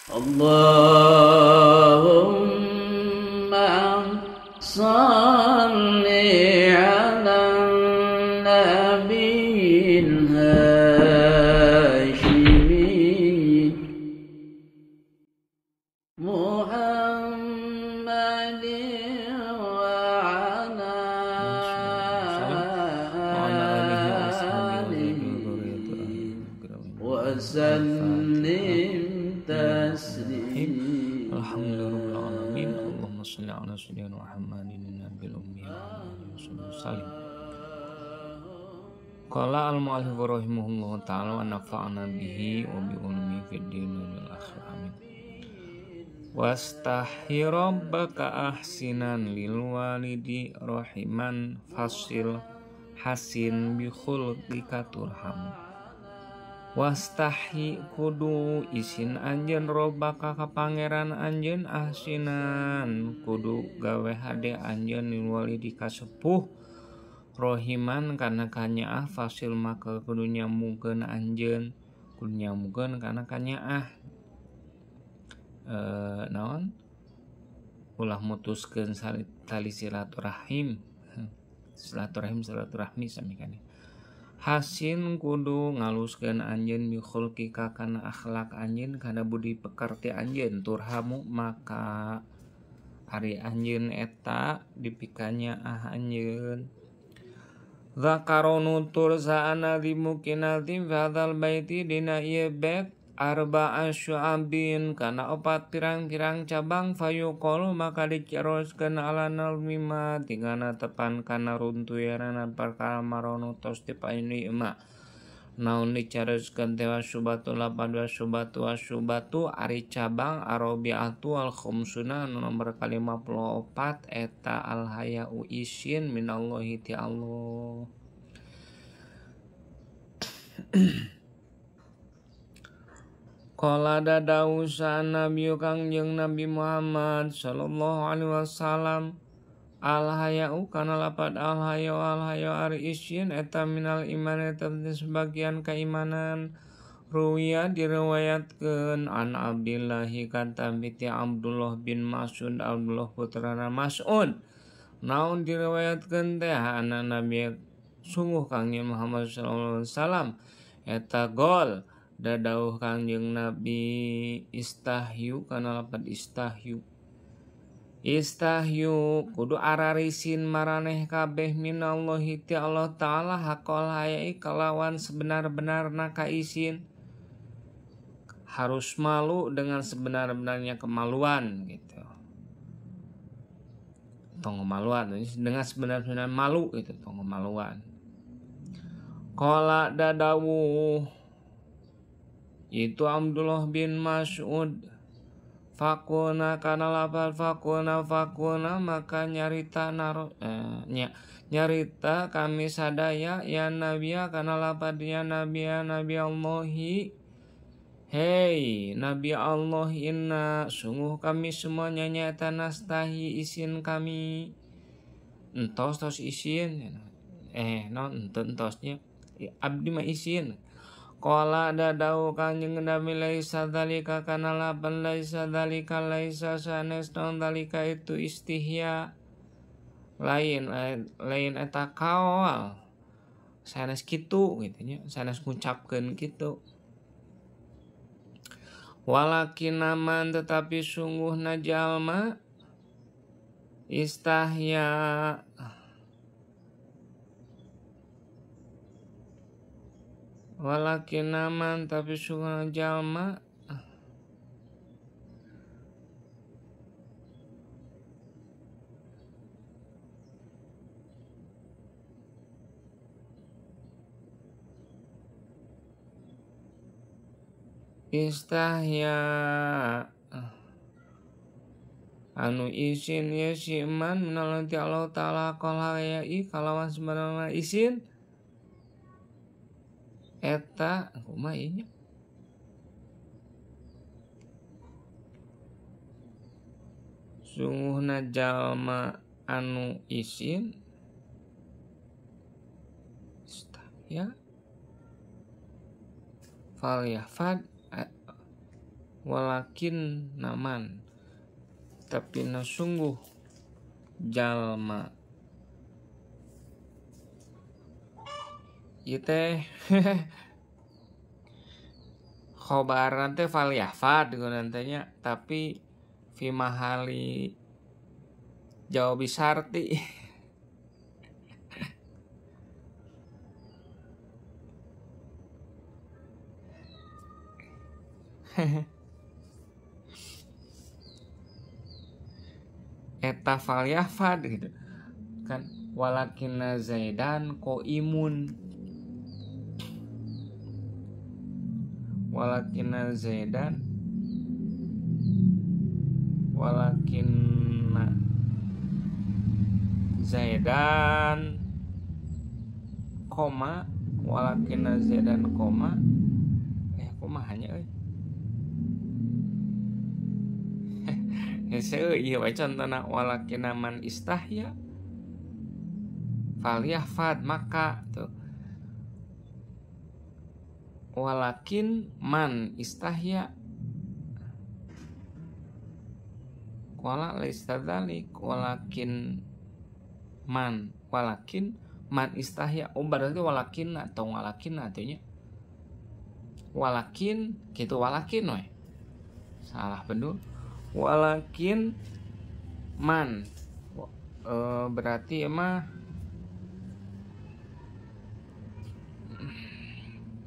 Allahumma salli ala nabiyyin Hashimi Muhammadin wa ala alihi wa sallim taslima. Alhamdulillahirabbil alamin. Allahumma shalli ala sayyidina Muhammadin nabiyil ummi wa ala alihi wasallam. Qala al-mu'allif rahimahullahu ta'ala wa nafa'ana bihi wa bi ulumi fid din wal akhir amin. Wastahi rabbaka ahsinan lil walidi rahiman fasil hasin bi khulqika turham. Wastahi kudu isin anjeun robbaka ka pangeran anjeun ahsinan kudu gawe hade anjeun lil walidi ka sepuh rohiman kana kanyaah fasil maka kudu nyambungkeun anjeun kudu nyambungkeun kana kanyaah naon ulah mutuskeun tali silaturahim silaturahmi sami kana hasin kudu ngaluskeun anjeun bi khulqika kana akhlak anjeun kana budi pekerti anjeun turhamu maka ari anjeun eta dipikanya anjeun. Zakaronu tur sa'ana dimukinatim fadal baiti dina ieu bait arba'a syu'abin kana opat pirang-pirang cabang fayuqalu maka diceroskeun ala nalmima tingana tepan kana runtuyaran perkara marono tos dipaini emak naon diceroskeun teh wasubatu lapad wasubatu ari cabang arabiatu al khumsuna nomor 54 eta al hayau isin minallahi ti Allah. Qala dadausa nabi kangjeng Nabi Muhammad sallallahu alaihi wasallam al hayau kana lapad al hayau ari isin eta minal iman eta sebagian keimanan. Ruwiya diriwayatkeun an Abdillahi kata binti Abdullah bin Mas'ud Abdullah putrana Mas'ud naon diriwayatkeun teh ana Nabi sungguh kangjeng Muhammad sallallahu alaihi wasallam eta gol dadauh kangjeng Nabi istahyu kana lapad istahyu kudu ararisin maraneh kabeh minallahi ti Allah taala hakol hayai kalawan sebenar-benarna kaisin harus malu dengan sebenar-benarnya kemaluan gitu. Tong kemaluan dengan sebenar-benar malu itu tong kemaluan. Qala dadawuh itu Abdullah bin Mas'ud fakuna kana lapal fakuna maka nyarita nyarita kami sadaya ya nabiya kana lapadinya nabi Allahi hei Nabi Allah inna sungguh kami semuanya nyata nastahi isin kami entos isin entosnya abdi mah isin. Qala dadau kanjeng Nabi laisa dzalika kana laban laisa dzalika laisa sanes non dzalika itu istihya lain eta kaol sanes kitu gitu nya sanes ngucapkeun kitu. Walakin naman tetapi sungguhna jalma istahya walakin naman tapi sungguhna jalma istahya anu isin ya si iman menalanti Allah ta'ala kolhayai kalawan sebenarnya isin eta kumaha ieu sungguhna jalma anu isin istahya fal yahfad walakin naman tapi na sungguh jalma ieu teh khobaran teh falyafad gunantanya tapi fi mahali jawab bisarti eta falyafad gitu kan walakinna zaidan qaimun walakinna zaidan walakinna zaidan koma walakinna zaidan koma kumahanya euy hese ieu wae contona walakinna man istahya falyahfad maka tuh walakin man istahya qala laisa dzalik walakin man istahya berarti walakin atau walakin atunya walakin gitu walakin we salah bener walakin man berarti emang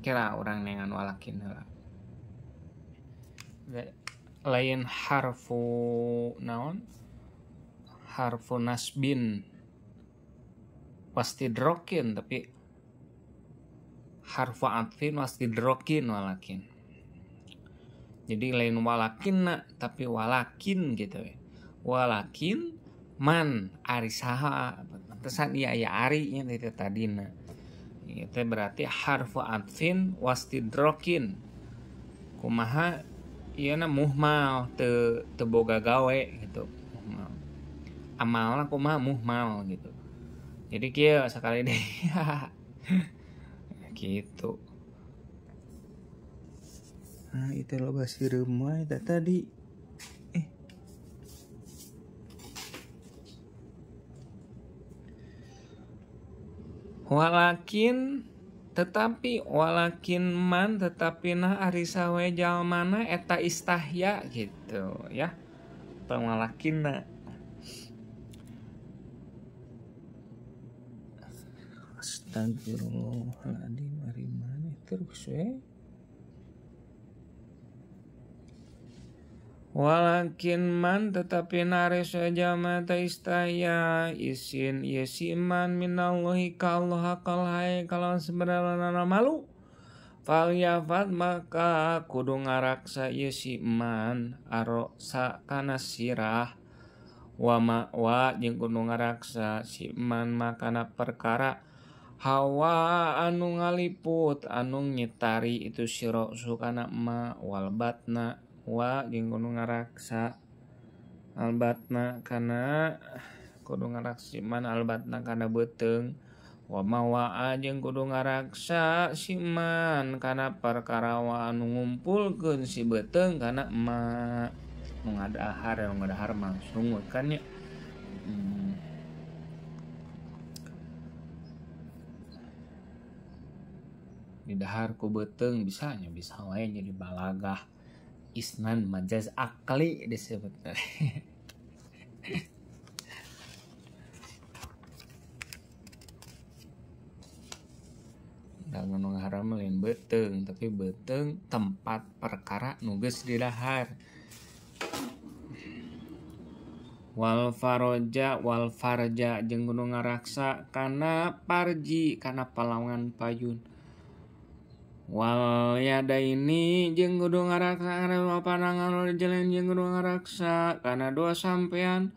kira orang dengan walakin lain harfu naon harfu nasbin pasti drokin tapi harfu atfin pasti drokin walakin jadi lain walakin tapi walakin gitu ya walakin man ari saha pantesan iya ari nya itu tadina itu berarti harfu atfin wastidrokin kumaha ieu na muhmal teu boga gawe gitu muhmal amalna kumaha muhmal gitu jadi kieu sakali deh gitu nah itu loba sireum wae tadi walakin tetapi walakin man tetapi nah ari sawe jalmana eta istahya gitu ya pangwalakinna astagfirullahaladzim ari maneh terus we walakin man tetapi nare saja mata istaya isin yasiman minallahi ka Allah kalhai kalau sebenarnya malu fal yafat maka kudu ngaraksa yasiman aro sakana sirah wa jeung kudu ngaraksa siman makana perkara hawa anu ngaliput anu nyetari itu sira sukana ma wal batna wa jeung kudu ngaraksa albatna kana kudu ngaraksa man albatna kana beuteung wa mawa jeung kudu ngaraksa siman kana perkara wa anu ngumpulkeun si beuteung kana ma nu ngadahar mah sungguh kan nya didahar ku beuteung bisa wae jadi balagah isnan majaz akli disebut dan nu haram lain beuteung tapi beuteung tempat perkara nu geus di dahar wal farja jeung kudu ngaraksa kana parji kana palawangan payun wal yadaini jeung kudu ngaraksa kana panangan jalan jeung kudu ngaraksa kana doa sampean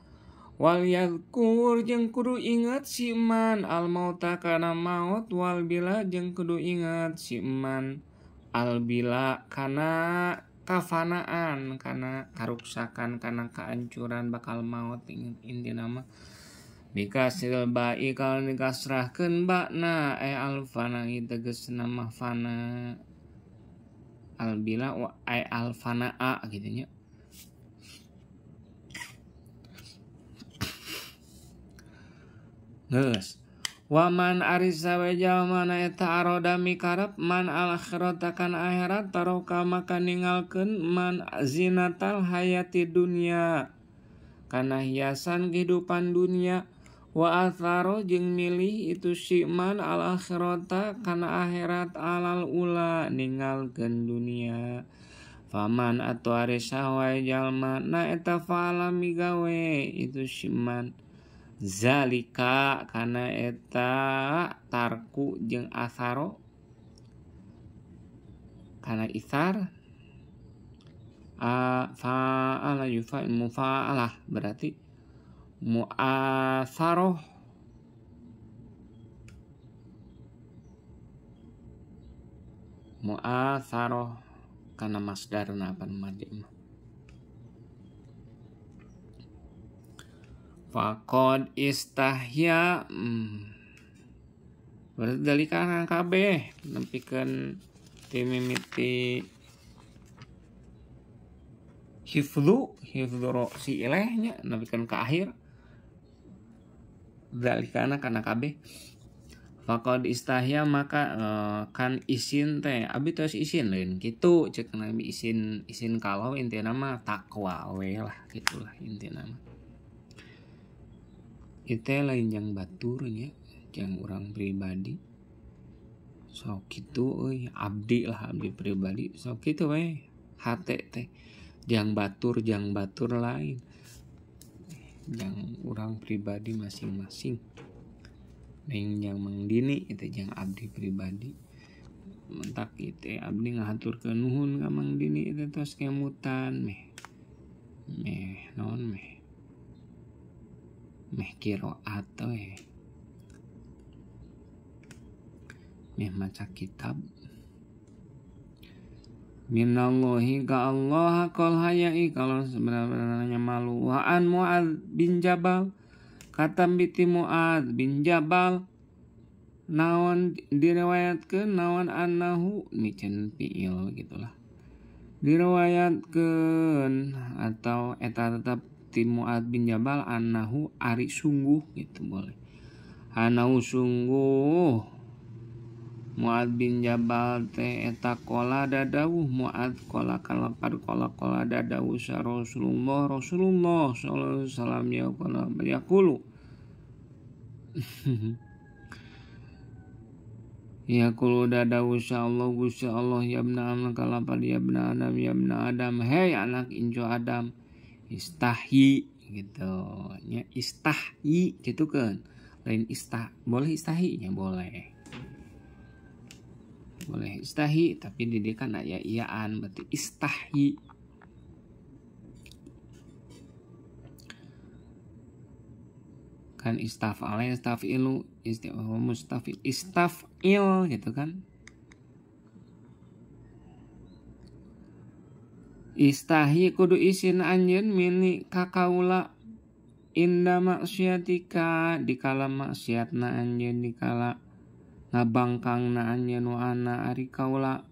wal yadkur jeung kudu ingat si man al mauta kana maut wal bila jeung kudu ingat si man al bila kana kafanaan kana karuksakan kana kahancuran bakal maut intina mah dikasil ba'i kal dikasrahkeun ba'na alfana tegasna mah fana albila wa ay alfanaa gitu nya. Geus. Wa man arisa wa jalma eta aroda mikarep man al akhirata kana akhirat taroka maka ninggalkeun man zinatal hayati dunya kana hiasan kehidupan dunia wa atharo jeung milih itu si man al akhirata kana akhirat alal ula ninggalkeun dunia. Faman atu arisa wa jalma na eta faala migawe itu si man zalika kana eta tarku jeung atharo kana ithar fa'ala yufa'il mufa'alah berarti mu'atharoh kana masdarna apa madhi faqad istahya berarti dalika kabeh nempikeun ti mimiti hifdzu si ilehnya nempikeun ka akhir dalika kana kabeh faqad istahya maka kan isin teh abi tos isin lain kitu ceuk nabi isin kalau intina mah takwa we lah gitulah intina mah. Itu lain yang baturnya yang orang pribadi sok kitu abdi pribadi sok kitu we hate teh jang batur lain yang orang pribadi masing-masing yang mangdini itu yang abdi pribadi mentak itu abdi ngahaturkeun nuhun ka mangdini itu tos kemutan meh kiroat meh maca kitab minallahi ka Allah qol hayai kalau sebenarnya malu wa an Mu'adz bin Jabal kata biti Mu'adz bin Jabal naon diriwayatkeun naon annahu micen fiil gitulah diriwayatkeun atau eta tetap ti Mu'adz bin Jabal annahu ari sungguh gitu boleh annahu sungguh Mu'adz bin Jabal teh eta qala dadawuh Mu'adz qala kalapad qala dadawuh sa Rasulullah sallallahu alaihi wasallam yaqulu yaqulu dadawuh sa Allah Gusti Allah ya ibna Adam kalapad ya ibna Adam hei anak injo Adam istahyi gitu nya istahyi gitu kan lain boleh istahyi nya boleh istahyi tapi didikan aya iyaan berarti istahyi kan istaf'ala istafilu mustafil istafil gitu kan istahi kudu isin anjeun mini kakaula inda maksiatika dikala maksiatna anjeun dikala ngabangkangna anjeun wa ana ari kaula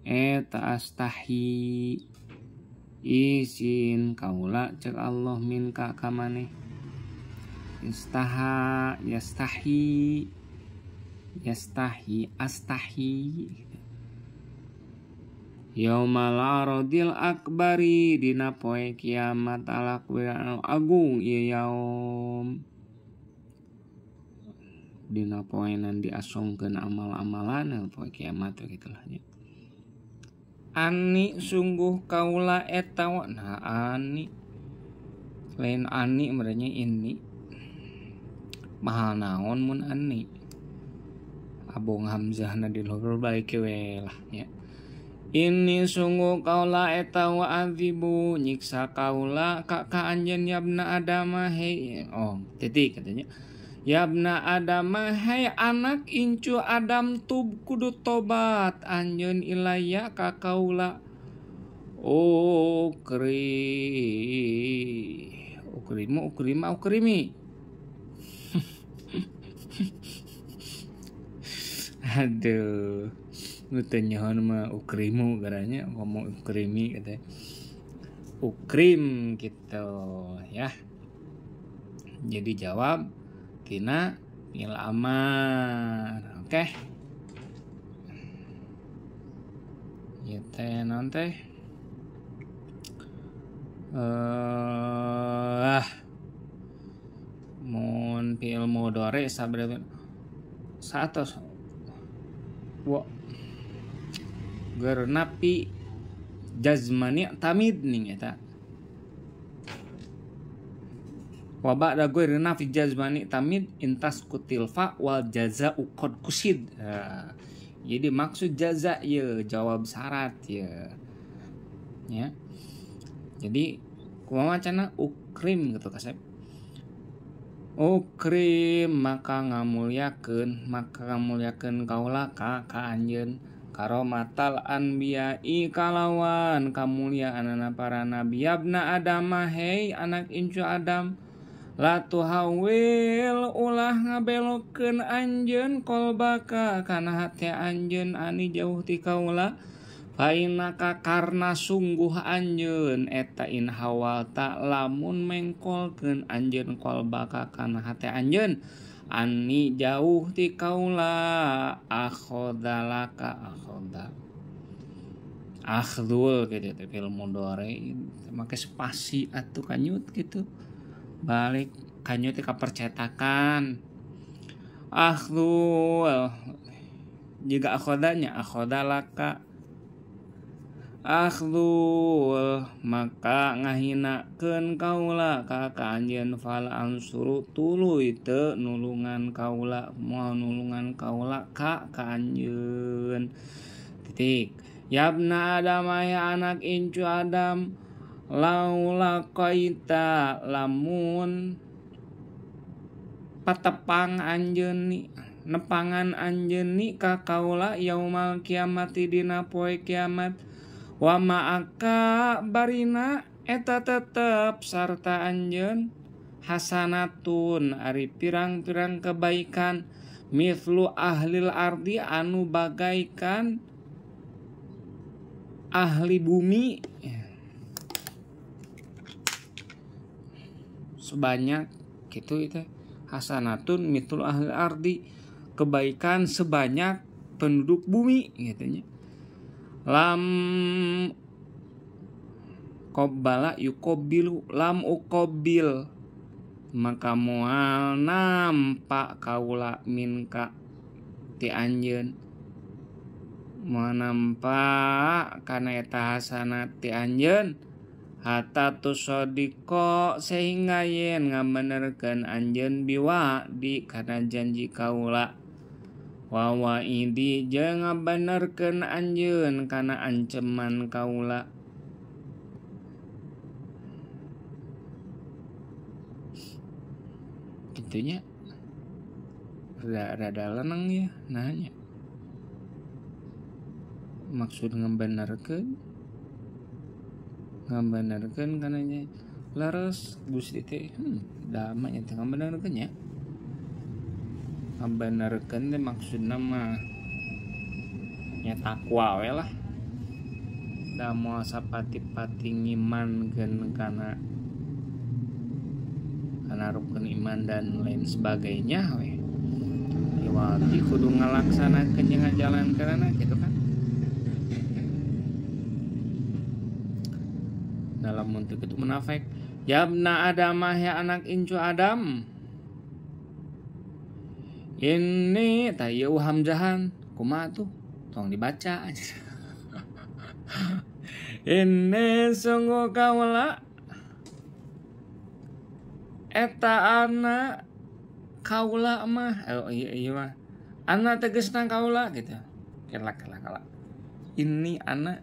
eta astahi isin kaula cek Allah minka ka maneh istaha yastahi astahi yaumal aradil akbari dina poe kiamat alak anu agung ieu yaum dina poenan diasongkeun amal-amalan poe kiamat gitulah nya ani sungguh kaula eta nah ani lain ani merenya ini mahal naon mun ani abong hamzahna di luhur balik we lah nya ini sungguh kaula eta wa adzibu nyiksa kaula ka anjeun yabna adama hei titik katanya yabna adama hei anak incu Adam tub kudu tobat anjeun ilaya ka kaula ukrimi aduh Nu teu nyaho mah ukrimu garanya ngomong ukrimi katanya. Ukrim gitu ya. Jadi jawab tina fi'il amar. Oke. Ya teh naon teh? Mun fi'il mudhari sabaraha? Satos. Wa geurna pi jazmani tamid ning eta. Wa ba'da geurna fi jazmani tamid intas kutilfa wal jaza'u qad kusid. Jadi maksud jaza ya jawab syarat ya. Ya. Jadi kumaha macana ukrim gitu kasep. Ukrim maka ngamulyakeun kaula ka anjeun karomatal anbiya'i kalawan kamulyaan para nabi yabna adama hei anak incu Adam la tuhawil ulah ngabelokeun anjeun kolbaka kana hati anjeun ani jauh ti kaula fainaka karna sungguh anjeun eta in hawalta lamun mengkolkeun anjeun kolbaka kana hati anjeun ani jauh ti kaula akhodalaka akhdul gitu teh fil mudhari make spasi atuh kanyut gitu balik kanyut ka percetakan akhdul juga akhodanya akhodalaka akhdul maka ngahinakeun kaula ka anjeun fal ansuru tuluy teu nulungan kaula moal nulungan kaula ka anjeun titik yabna adam ya anak incu Adam laula qaita lamun patepang anjeun ni nepangan anjeun ni ka kaula yaumal kiamati dina poe kiamat wa ma'aka barina eta tetep sarta anjeun hasanatun ari pirang-pirang kebaikan mithlu ahlil ardi anu bagaikan ahli bumi sebanyak gitu itu hasanatun mithlu ahli ardi kebaikan sebanyak penduduk bumi gitunya lam qobbala yuqabbilu lam uqabbil maka moal nampak kaula minka ti anjeun moal nampak kana eta hasanat ti anjeun hatta tusadiqo sehingga yen ngabenerkeun anjeun biwa di kana janji kaula wa waidi jeung ngabenerkeun anjeun kana anceman kaula gitunya rada leneng ya nanya maksud ngabenerkeun kananya laras Gusti teh dama nya teh ngabenerkeun nya ngabenerkeun teh maksudna mah nya takwa we lah da moal sapati-pati ngimankeun kana rukun iman dan lain sebagainya we wajib kudu ngalaksanakeun jeung ngajalankeunna gitu kan dalam bentuk itu munafik yabna adamah ya anak incu Adam ini tayu hamzahan kumaha tuh tong dibaca aja ini sungguh kaula eta anak kaula mah iya mah anak tegesna kaula gitu kelak ini anak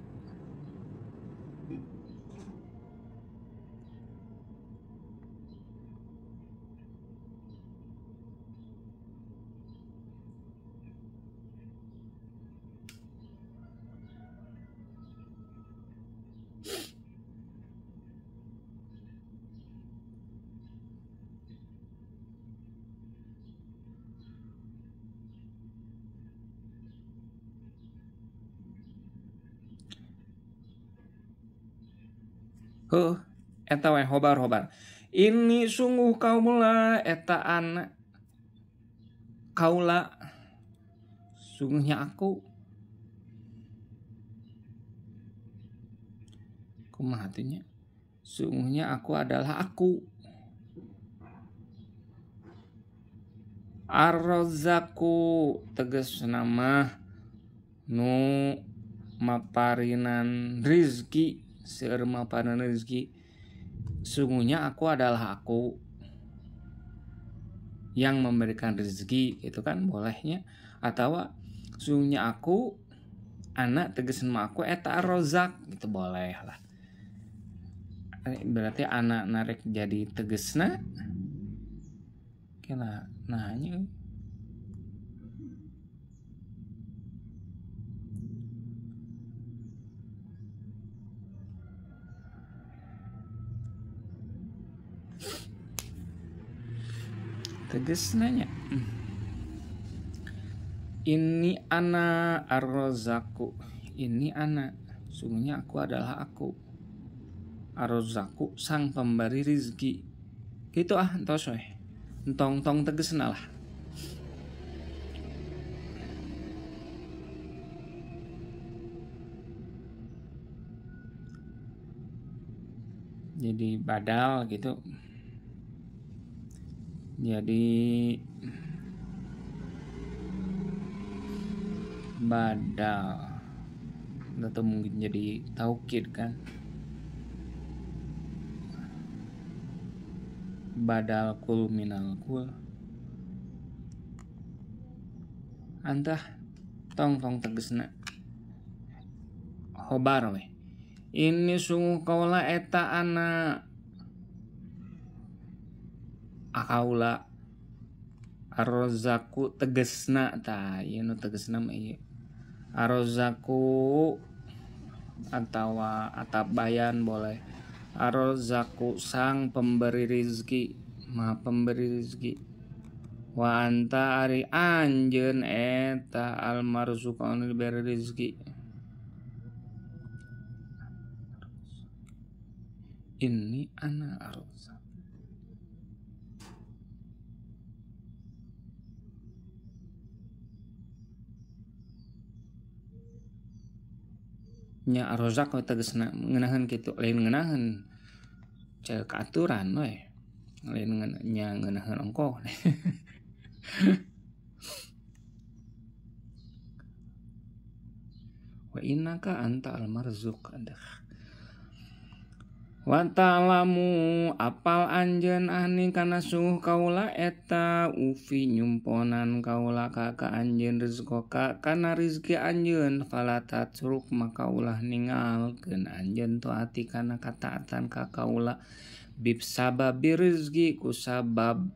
Eta we hobar. Ini sungguh kaula eta anak kaula sungguhnya aku kumaha artinya sungguhnya aku adalah aku. Ar-Razzaku tegas nama nu maparinan rizki, seueur maparinan rizki. Sungguhnya aku adalah aku yang memberikan rezeki, itu kan bolehnya. Atau sungguhnya aku anak tegas nama aku eta Ar-Razzaq, itu boleh lah. Berarti anak narik jadi tegesna kena nanya. Tegas nanya. Ini ana Ar-Razzaku. Ini ana. Sungguhnya aku adalah aku. Ar-Razzaku sang pemberi rizki. Gitu entos we. Entong tegesna lah. Jadi badal gitu. Jadi badal atau mungkin jadi taukid kan, badal kul minal kul antah tong tegesna hobar we. Ini sungguh kaula eta anak akaula Ar-Razzaku tegesna ta ieu nu tegesna mah ieu Ar-Razzaku atawa atabayan boleh. Ar-Razzaku sang pemberi rizki, maha pemberi rizki. Wa anta ari anjeun eta al-marzuq anu diberi rizki. Ini ana Ar-Razzaq. Nya Ar-Razzaq tegasna ngeunaheun kitu, lain ngeunaheun ceuk aturan we. Lain nya ngeunaheun ongkoh. Wa innaka anta al-marzuq. Wa ta'lamu apal anjeun ahni kana sungguh kaula eta ufi nyumponan kaula ka anjeun rezeki kana rezeki anjeun fala tatruk maka ulah ningalkeun anjeun taati kana kataatan ka kaula bib sababi rezeki ku sabab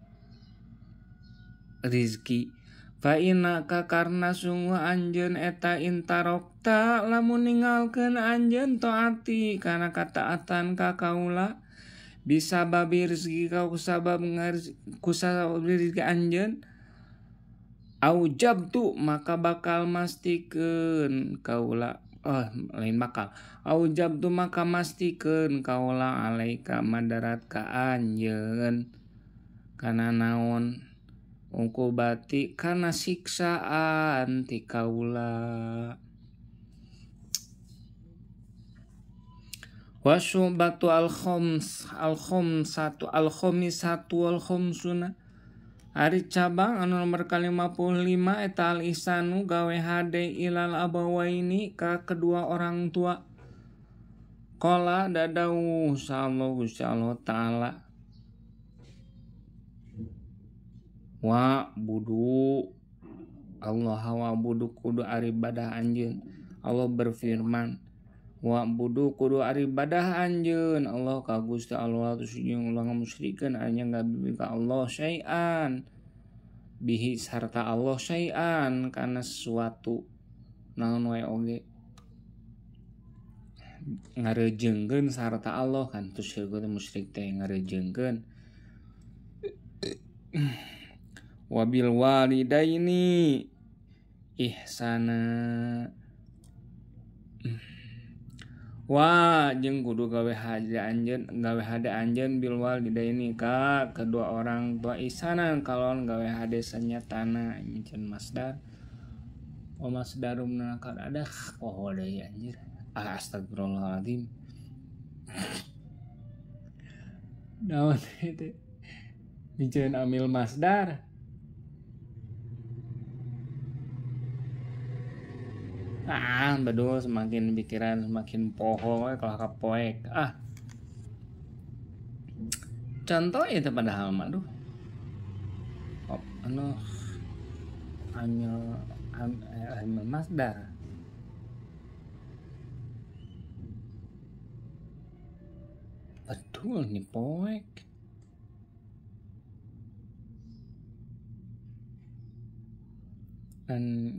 rezeki. Fa innaka karna sungguh anjeun eta intarokta lamun ninggalkeun anjeun taati kana kataatan ka kaula bisa babi rezeki ka kusabab rezeki anjeun aujabtu maka bakal mastikeun kaula lain bakal aujabtu maka mastikeun kaula alaika madarat ka anjeun kana naon ukubati kana siksaan ti kaula. Wasyubatu al-khomsatu al-khomsuna ari cabang anu nomor 55 eta al-ihsanu gawe hade ilal abawaini ka kedua orang tua. Qala dadau sallallahu ta'ala wa budu Allah wa budu kudu aribadah anjeun. Allah berfirman wa budu kudu aribadah anjeun Allah ka Gusti Allah tusujung ulah ngamusyrikeun anya ngabibi ka Allah syai'an bihi sarta Allah syai'an kana sesuatu naon wae oge ngarejeungkeun sarta Allah kan tusyrik musyrik teh ngarejeungkeun. Wabil walidaini ihsana Wa jeung kudu gawe hade anjeun bil walidaini ka kedua orang tua ihsanan kalon gawe hade sanyatana nyen masdar. Wa masdarum nakal ada poho deui anjir. Astagfirullahaladzim. Naon teh? Nyen amil masdar. Betul semakin pikiran semakin poho kalau kapoek. Contoh itu padahal mah duh. Amil masdar. Betul nih poek. Dan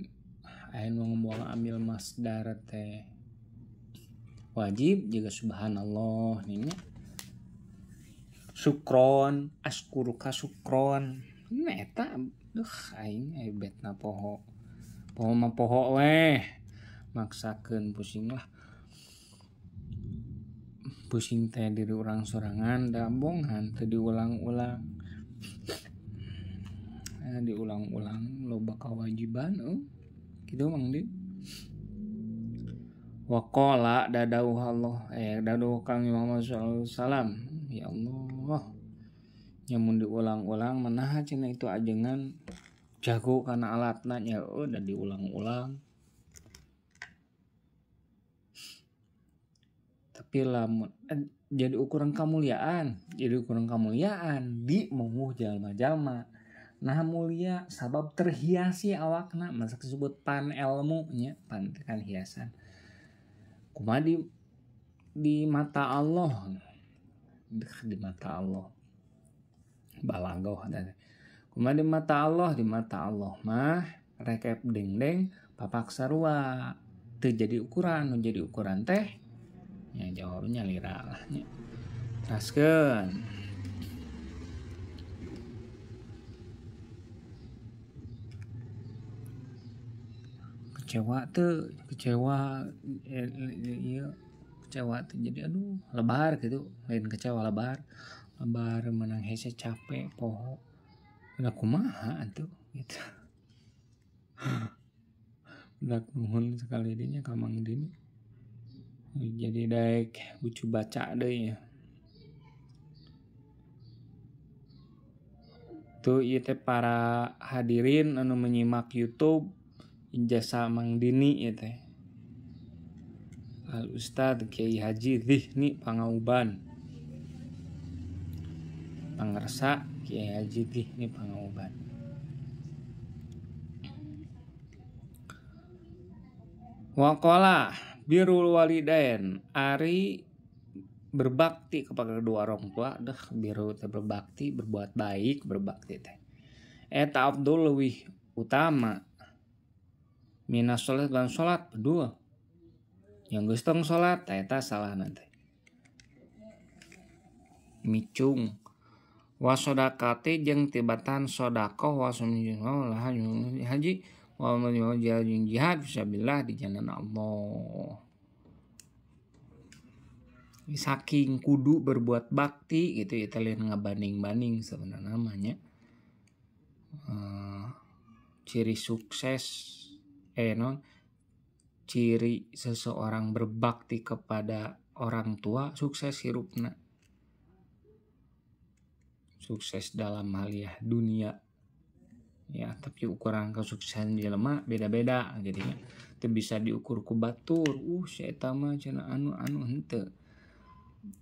ayeuna ngomong ambil masdar teh wajib juga subhanallah nih sukron askuruka sukron eta aing betna poho mah poho weh maksakeun pusing teh diri urang sorangan da bongan teu diulang-ulang loba kewajiban gitu mang di waqala dadauh Allah dadauh Kang Muhammad sallallahu alaihi wasallam ya Allah nyamun diulang-ulang manaha cenah itu ajengan jago kana alatna nya udah diulang-ulang tapi lamun jadi ukuran kemuliaan di munguh jalma-jalma nah mulia sabab terhiasi awakna masa disebut pan ilmu nya pan kan hiasan kumaha di mata Allah balagoh kumaha di mata Allah mah rekep dengdeng papak sarua teu jadi ukuran teh nya jawabnya lira lah nya teraskeun kecewa tuh jadi lebar gitu lain kecewa lebar menang hese capek poho udah kumaha atuh gitu udah nuhun sekali dinya ka Mang Dini jadi daek bucu baca deui ya tuh ieu teh para hadirin anu menyimak YouTube ijazah Mang Dini ya teh Al Ustad Kiai Haji Dhihni Pangauban pangersa Kiai Haji Dhihni Pangauban waqala birrul walidain ari berbakti kepada kedua orang tua biru teh berbakti berbuat baik berbakti teh eta afdol leuwih utama minas sholat dan sholat berdua yang geus tong sholat eta salah nanti micung wasodakati jeung tibatan sodakoh wasumjinlah haji wa majajing jihad fisabilillah di jalan Allah saking kudu berbuat bakti gitu ya lain ngabanding-banding sebenarnya namanya ciri sukses ciri seseorang berbakti kepada orang tua sukses hirupna sukses dalam haliah dunia ya tapi ukuran kesuksesan jelema beda-beda jadinya teu bisa diukur ku batur si eta mah cenah anu henteu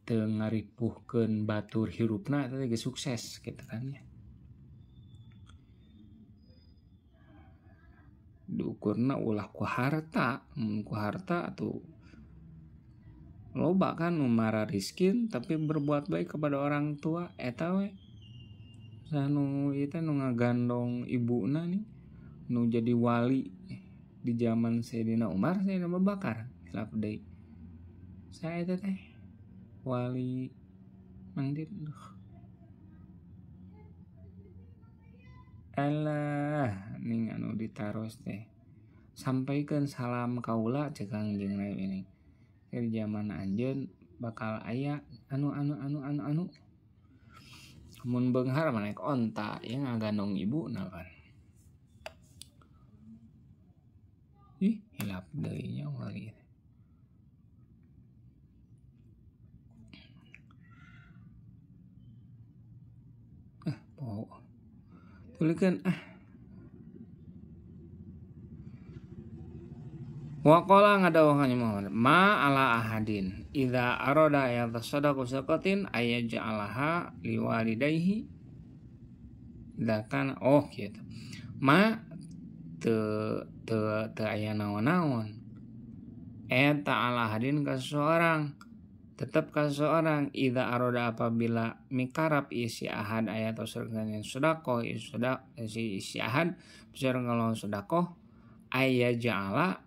teu ngaripuhkeun batur hirupna eta ge sukses kitu kan ya diukurna ulah ku harta atuh loba kan nu mara riskin tapi berbuat baik kepada orang tua eta we sanu ieu teh nu ngagandong ibuna nih nu jadi wali di zaman Sayyidina Umar Sayyidina Abu Bakar hilap deui saya eta teh wali mangdir alah ning anu ditaros teh sampaikan salam kaula ceuk Kangjeng Nabi ini di zaman anjeun bakal aya anu mun beunghar mah naik onta ya ngagandong ibuna kan. Hilap deui nya wali. Tulikeun Waqala ngadawahnya Muhammad ma ala ahadin idza arada yatasaddaqu sadaqatin ayaj'alaha liwalidayhi dakan gitu ma teu aya naon-naon eta ala ahadin ka seseorang tetap ka seseorang idza arada apabila mikarap isi ahad ayat atau sedekah isi ahad bisa ngalawan sedekah ayaj'ala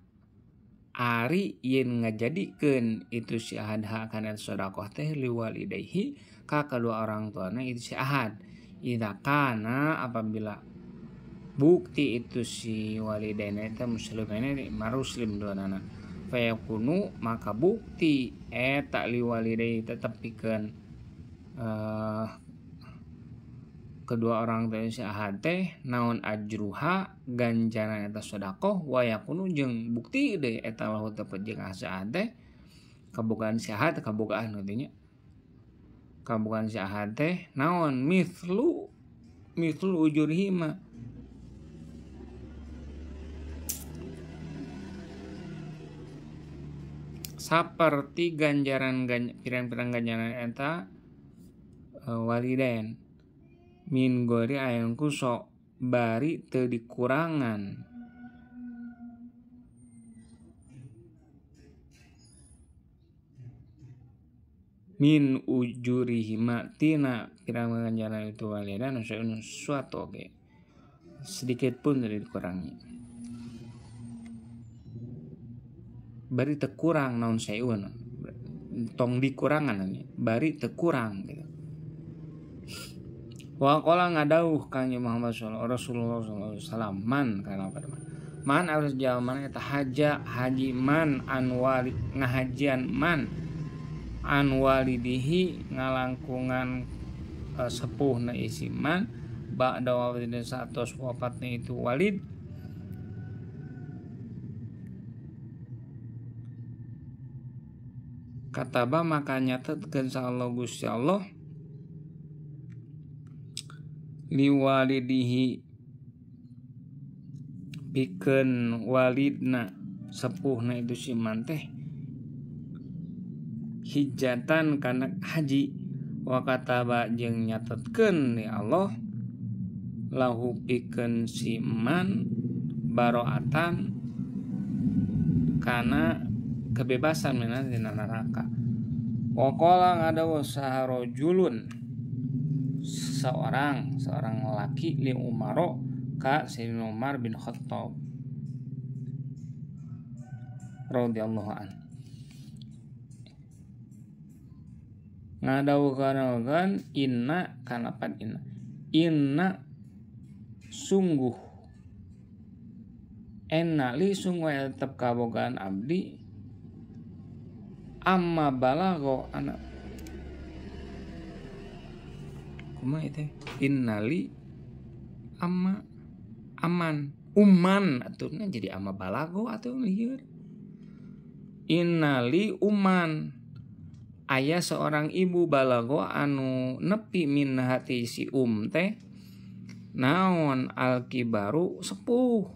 ari yen ngajadikeun itu si ahad kana sedekah teh liwalidayhi ka kedua orang tuana itu si ahad idza kana apabila bukti itu si walidaina eta muslimaina muslim duanana fayakunu maka bukti eta liwalidayhi tetep pikeun kedua orang tua si ahad teh naon ajruha ganjaran eta sedekah wa yakunu jeung bukti deui eta lahu tepet jeung si ahad teh kabogaan si ahad kabogaan nantinya kabogaan si ahad teh naon mithlu ujurihi ma saperti ganjaran pirang-pirang ganjaran eta walidain min gori ayang kusok bari teu dikurangan min ujurihima tina pirang ganjaran itu walidain suatu oke sedikit pun dari dikurangi bari teu kurang naon sayun tong dikurangan bari teu kurang gitu. Wa qala ngadauh kanjeng Muhammad Rasulullah sallallahu alaihi wasallam man kana pada man harus jaman eta haji man anwali ngahajian man anwalidihi ngalangkungan sepuhna isi man ba'da wafatin satos wafatna itu walid kataba maka nyatetkeun sa Allah Gusti Allah liwalidihi pikeun walidna sepuhna itu si man teh hijatan kana haji wa kataba jeung nyatetkeun ni Allah lahu pikeun si man baroatan kana kebebasan minan dina neraka wa qala ngadawu saharojulun seorang lelaki li Umaro ka Sayyidina Umar bin Khattab radhiyallahu an ngadawuhkeun inna kana pan inna sungguh li sungguh tetep kabogaan abdi amma balago anak itu innali amma aman uman aturnya jadi amma balago atau lieur innali uman aya seorang ibu balago anu nepi min hati si teh naon alkibaru sepuh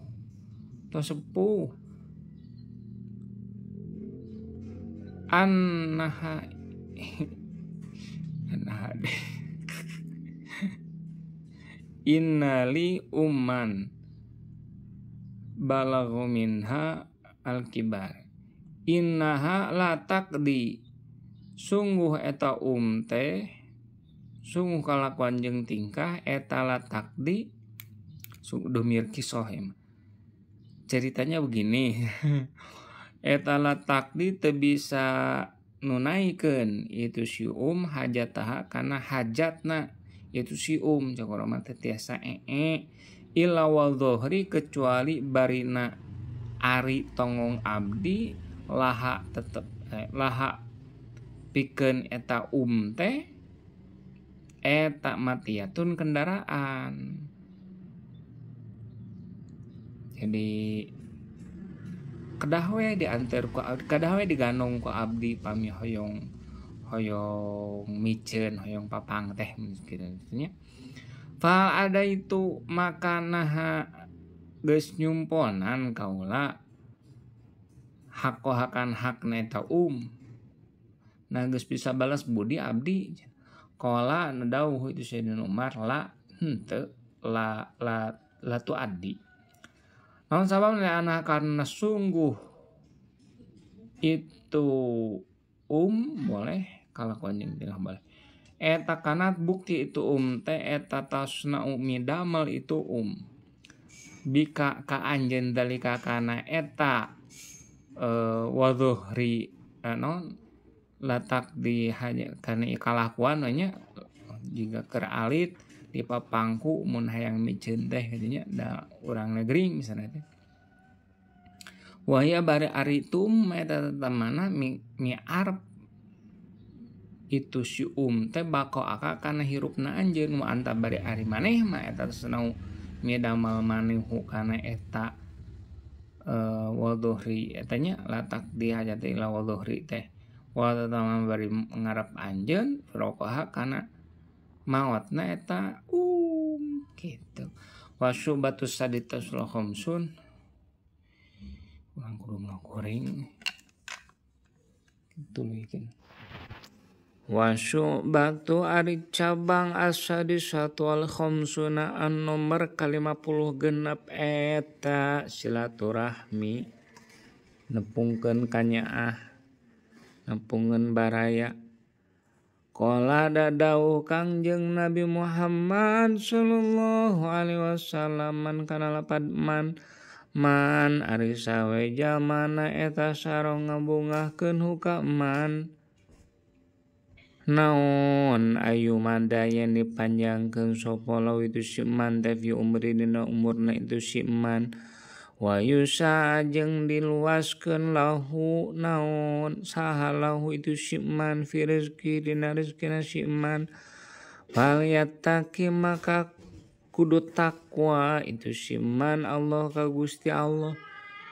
annaha innali umman balaghu minha al-kibar innaha la taqdi sungguh eta teh sungguh kalakuan jeung tingkah eta la taqdi domir kisah ceritanya begini eta la taqdi teu bisa nunaikeun itu si hajataha kana hajatna itu si cakora mah teh tiasa illa wal dhuhri kecuali barina ari tongong abdi laha tetep laha pikeun eta teh eta matiatun kendaraan. Jadi kedah we diantar ku kedah we diganong ku abdi pami hoyong miceun hoyong papang teh kitu nya. Fal ada itu maka naha geus nyumponan kaula hakohakan hakna eta nah geus bisa balas budi abdi. Qala nadauh itu Sayyidina Umar la henteu la tu addi. Namun sabab anak karena sungguh itu boleh kalau konjing bilang boleh. Eta kanat bukti itu teh eta tasna midamel itu bika ka anjeun dalika kana eta wadhuhri non latak di hanya kana kalakuan nya juga keur alit di papangku mun hayang miceun teh gitunya da urang negeri misalnya teh. Wahya bari ari tum eta tamana mi arep itu si teh bako aka kana hirupna anjeun mu anta bari ari maneh mah eta senau midamal maneuhu kana eta wadhuhri etanya latak di hajati ila wadhuhri teh. Wa tamam bari ngarep anjeun rokoha kana maotna eta gitu. Wasyubatus saditas sul khamsun urang kudu goreng kitu leukeun. Wasyubatu ari cabang as-sadisatu al khamsuna an nomor 56 eta silaturahmi nepungkeun kanyaah nepungkeun baraya. Qala dadauh Kangjeng Nabi Muhammad sallallahu alaihi wasallam man kana lapad man ari sawe jamana eta sareng ngabungahkeun huka man naon ayu mandayan dipanjangkeun sapa law itu si man teh fi umri dina umurna itu si man wa yusa jeung diluaskeun lahu naon saha lahu itu si man fi rezeki dina rezekina si man fal yattaqi maka kudu takwa itu si man Allah ka Gusti Allah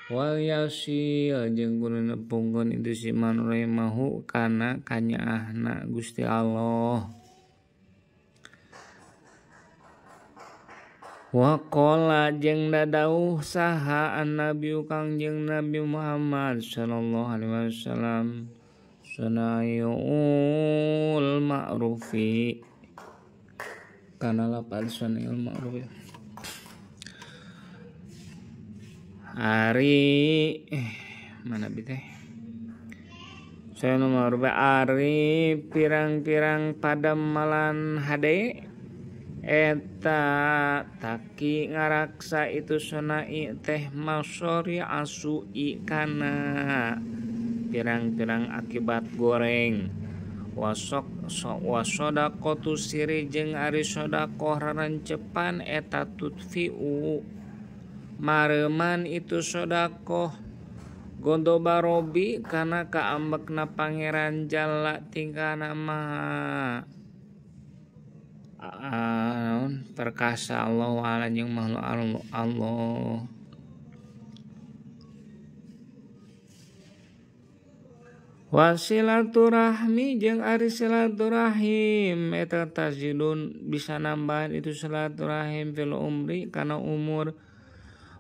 wal yasi jeung kudu nepungkeun itu si man rahimahu kana kanyaahna Gusti Allah. Wa qala jeung dadauh saha an-nabi Kangjeng Nabi Muhammad sallallahu alaihi wasallam sunayul ma'rufi kana lapad sunayul ma'rufi ari mana bi teh sunayul ma'rufi ari pirang-pirang padamalan hade eta taki ngaraksa itu sunai teh masori asui kana pirang-pirang akibat goreng wasodaqatu siri jeung ari sedekah rancepan eta tutfiu mareman itu sedekah gondobarobi kana kaambekna pangeran jalla tingkana maha perkasa Allah wa'ala jeung makhluk Allah. Wasilaturahmi jeung ari silaturahim eta tazidun bisa nambahan itu silaturahim fil umri kana umur.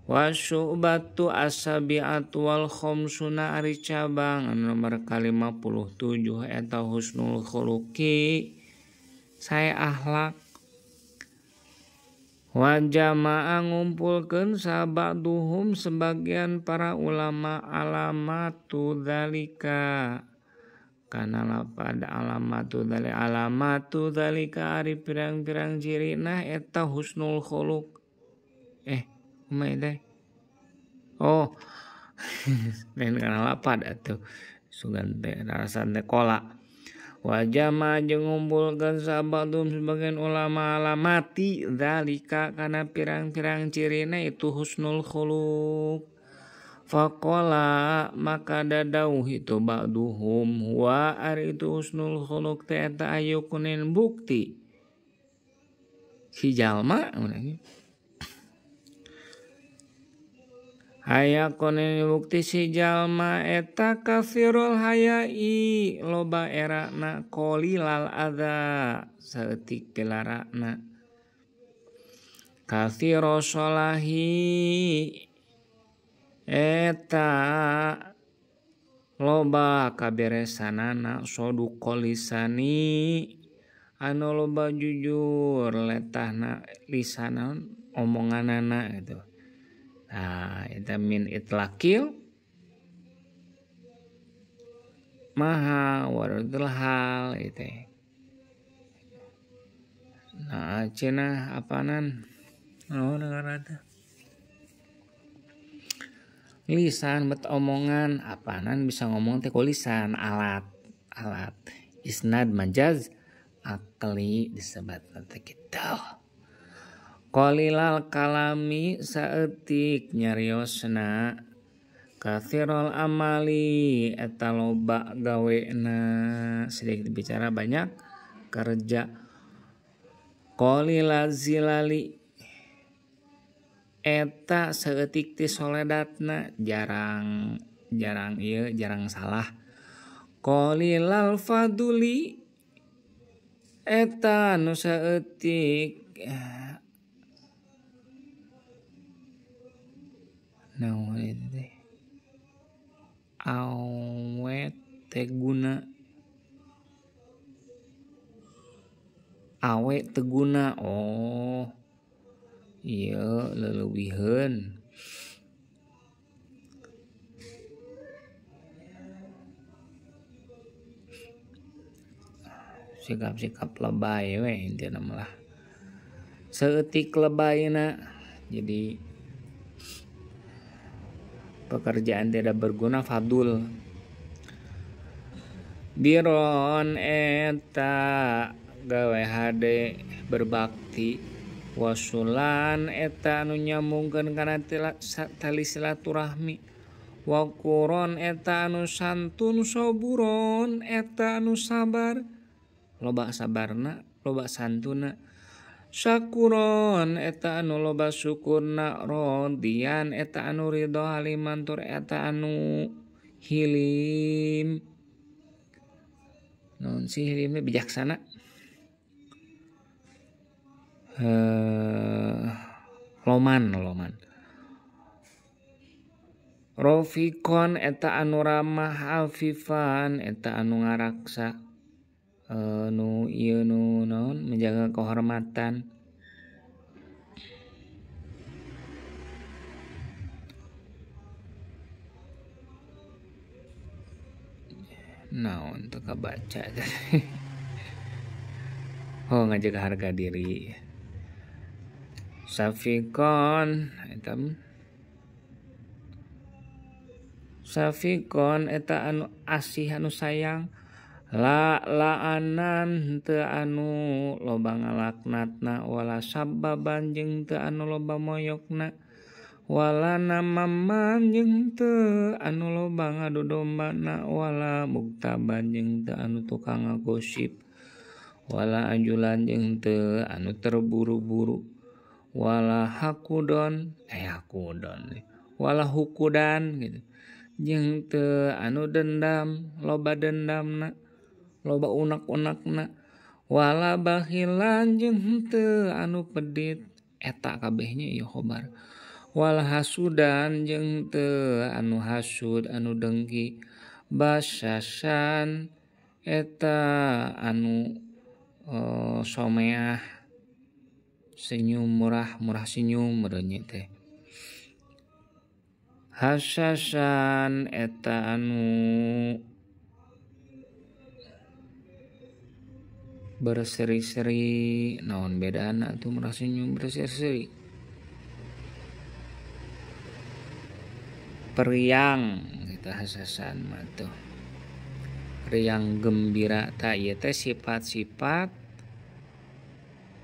Wasyubatu asabiatu wal khamsuna ari cabang nomor 57 eta husnul khuluqi saya akhlak. Wa jama'a ngumpulkeun sabaduhum sebagian para ulama alamatu dzalika kana lapad alamatu dzalika ari pirang-pirang cirina eta husnul khuluq kumaha teh lain kana lapad atuh sugan teh rasan teh qola. Wajama jeung ngumpulkeun sabadum sebagian ulama alamati dzalika kana pirang-pirang cirina itu husnul khuluq. Faqala maka dadauh itu ba'duhum wa ari itu husnul khuluq teh eta aya kunin bukti si jalma aya kunin bukti si jalma eta kafirul hayai loba erana qalilal adza saeutik pilarana kafiro sholahi eta loba kaberesanana soduqol lisani anu loba jujur letahna lisanan omonganana gitu. Nah, eta min itlaqil maha waradul hal itu. Nah, cenah apanan negara teh lisan bet omongan apanan bisa ngomong teh lisan alat isnad majaz akli disebut teh kitu qalilal kalami saeutik nyariosna kathirul amali eta loba gawena sedikit bicara banyak kerja qalilaz zilali eta saeutik ti soledatna jarang salah qalilal faduli eta nu saeutik naon itu teh awet teguna oh iya leuweuhan sikap-sikap lebay we intina mah seutik lebayna jadi pekerjaan tidak berguna fadul biron eta gawe hade berbakti wasulan eta anu nyambungkeun kana tali silaturahmi waquron eta anu santun saburon eta anu sabar loba sabarna loba santuna syakuron eta anu loba syukurna rodian eta anu ridho halimantur eta anu hilim non si hilimnya bijaksana loman rofikon eta anu ramah afifan eta anu ngaraksa nu ieu nu naon menjaga kehormatan naon teu kabaca oh ngajaga harga diri Safikon eta anu asih anu sayang laanan teu anu loba ngalaknatna wala sababan jeung teu anu loba moyokna wala namaman jeung teu anu loba ngadu dombana wala muktaban jeung teu anu tukang ngagosip wala ajulan jeung teu anu terburu-buru wala hakudon wala hukudan gitu jeung teu anu dendam loba dendamna loba unak-unakna wala bakhilan jeung teu anu pedit eta kabehnya ieu khobar wala hasudan jeung teu anu hasud anu dengki basyasan eta anu someah senyum murah senyum merenya teh hasasan eta anu berseri-seri naon bedana tuh murah senyum berseri-seri periang kita hasasan mah tuh periang gembira ta ieu teh sifat-sifat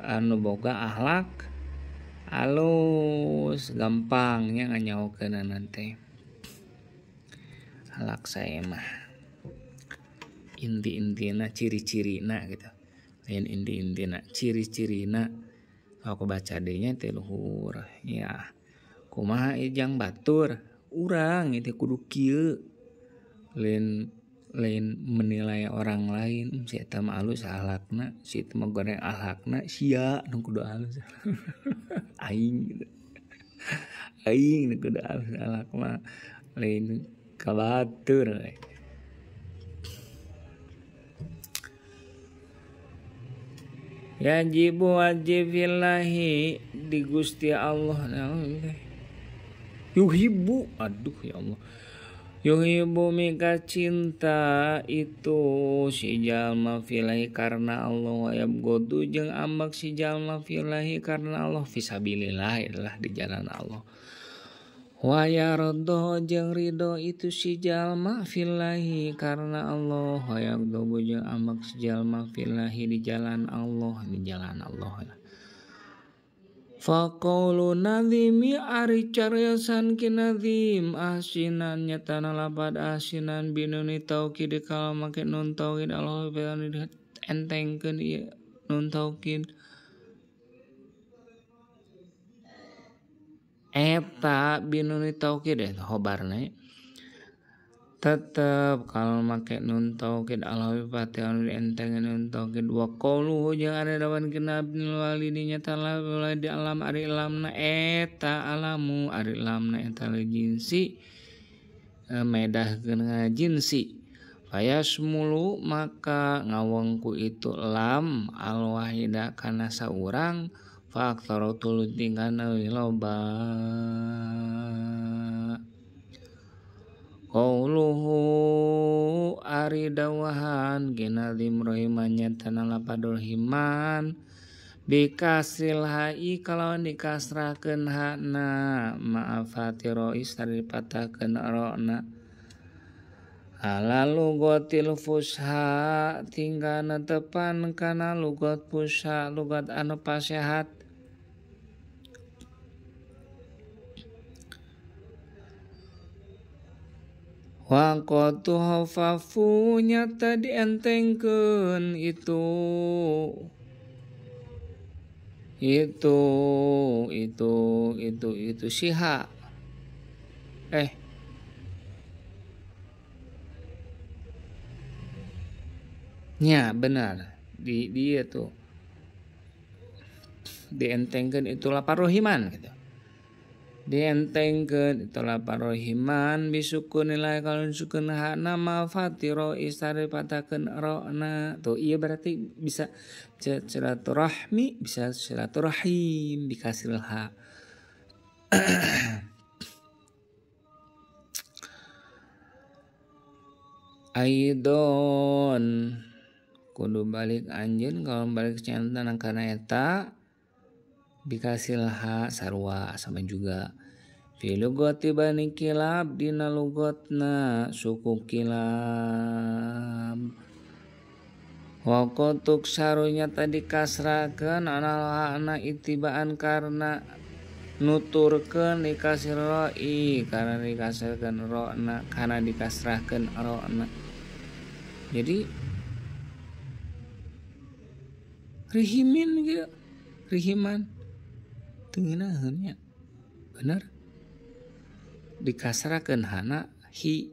anu boga akhlak halus gampangnya nganyaokeunana teh halak saya mah inti-intina ciri-cirina gitu. Lain inti-intina ciri-cirina aku baca denya teh luhur ya. Kumaha ijang batur urang itu kudu kieu. Lain menilai orang lain si eta mah alus ahlakna, si eta mah goreng ahlakna sia nu kudu alus. Aing gitu. Aing nu kudu alus ahlak mah lain ka batur. Yajibu wajib fillahi di Gusti Allah. Yuhibbu, aduh ya Allah. Yuhibbu mika cinta itu si jalma fillahi karena Allah, wa yabghadu jeung ambak si jalma fillahi karena Allah, fisabilillah adalah di jalan Allah. Wa yardo jeung ridho itu si jalma fillahi karena Allah, wa yaghdhabu jeung ambak si jalma fillahi di jalan Allah, di jalan Allah. Faqaulu nadhimi ari cariyosan ki nadhim asinan nyatana lapad asinan binuni taukid kalau make nun taukid Allah entengkeun ieu nun taukid eta binuni taukid hobarna tetep kalau make nun taukid Allah pati anu enteng nun taukid wa qauluhu jeung ada dawan kena Abdul Walidinya ta'ala di alam ari lamna eta alamu ari lamna eta jinsi medahkeun ngajinsi fayasmulu maka ngawengku itu lam al wahida kana saurang faktor tuluy tingkana loba. Qauluhu ari dawahan ginadim rohimannya tanah lapadul himan bikasil hai kalawan dikasrahkeun hakna maafati rois tadi dipatahkeun rona ala lugatil fusha tinggalna tepan kana lugat fusha lugat anu pasehat. Waqatu hafafu nyata dientengkeun itu siha nya benar di dia tuh dientengkeun itu lapar rohiman gitu. Dientengkeun itu lapar rohiman bisukun nilai kalau sukun hakna mafatiro istari patakeun rona tuh iya berarti bisa silaturahmi bisa silaturahim dikasih ha. Aidon kudu balik anjeun kalau balik cantan kana eta dikasih ha sarua sama juga filugoti bani kilab dina lugotna suku kilab wakotuk sarunya tadi kasrakeun ana itibaan karena nuturkeun dikasih roi karena dikasrahkeun rona karena dikasrahkeun rona jadi rihimin gitu rihiman tengeunaheunnya bener dikasrahkeun hana hi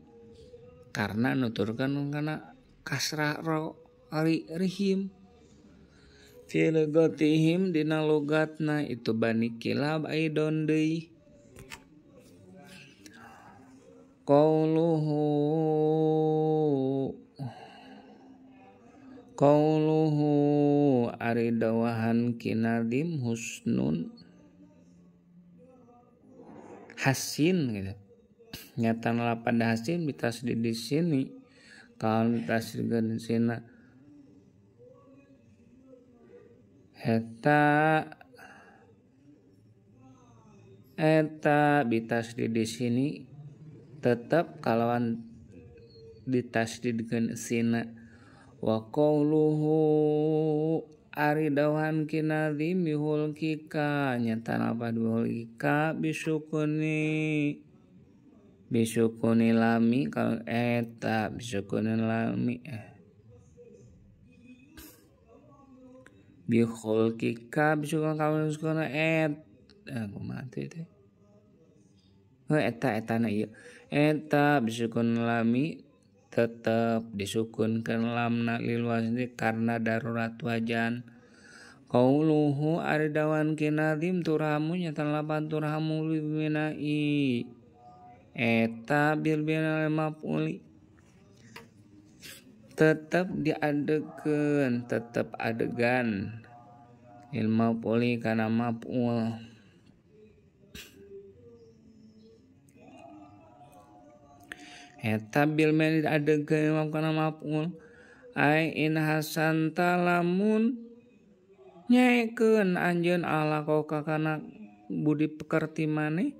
karena nuturkeun kana kasrah ro ari rihim fi lugatihim dina lugatna itu bani kilab aidon deui qauluhu ari dawahan kinadim husnun hasin gitu. Nyata lapan hasin bitasdid di sini. Kalau bitasdid di sini eta bitasdid di sini tetap kalawan ditasdidkeun sina wa qauluhu ari dawan kinadhim bihul kika nyata apa bihul kika bisukuni bisukuni lami kalau eta bisukuni lami bihol kika bisukun kamu bisukun aku mati teh eta na iya eta bisukun lami tetap disukunkan lamna lil wasni karena darurat wajan qauluhu aridawan kinadim turhamu nyatan lapan turhamu liminai eta bil binal maf'uli tetap diadegan tetap adegan il maf'uli kana maf'ul eta bil men adegan kana maf'ul ai in hasan talamun nyaikeun anjeun alakoka kana budi pekerti maneh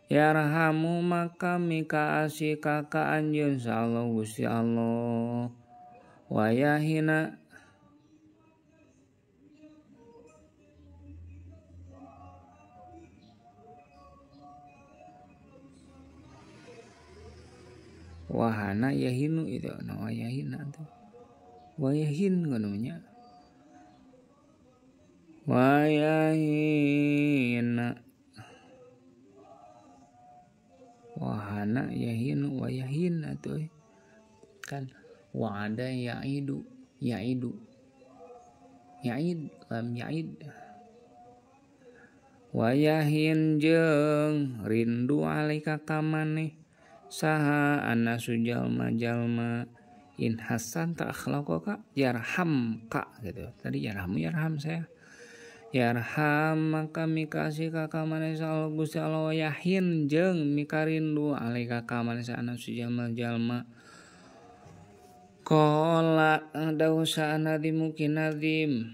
yarhamu maka mika asih kaka anjeun insyaallah Gusti Allah wayahina wahana yahinu itu wayahina tuh wayahin namanya wayahina wahana yahinu wayahin atuh kan wa'ada ya'idu ya'id lam ya'id wayahin jeung rindu alika kamane saha anasu jalma in hasan ta akhlaqa yarham ka gitu tadi yarham saya yarham maka mikasih kaka manesa Allah Gusti Allah yahin jeung mikarindu alika ka manesa anasu jalma qala dausa nadim mungkin nadim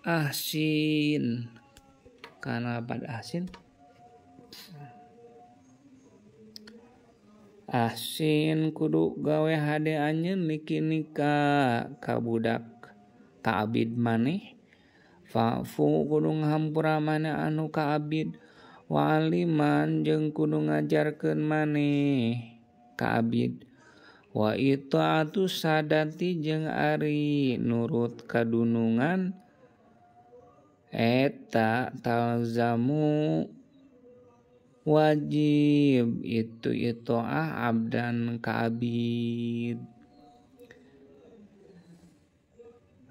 ahsin kana pada ahsin kudu gawe hade anjeun niki ka budak ka abid maneh fa'fu kudu ngahampura maneh anu ka abid waliman jeung kudu ngajarkeun maneh ka abid wa itaatu sadati jeung ari nurut kadunungan eta talzamu wajib itu abdan ka abid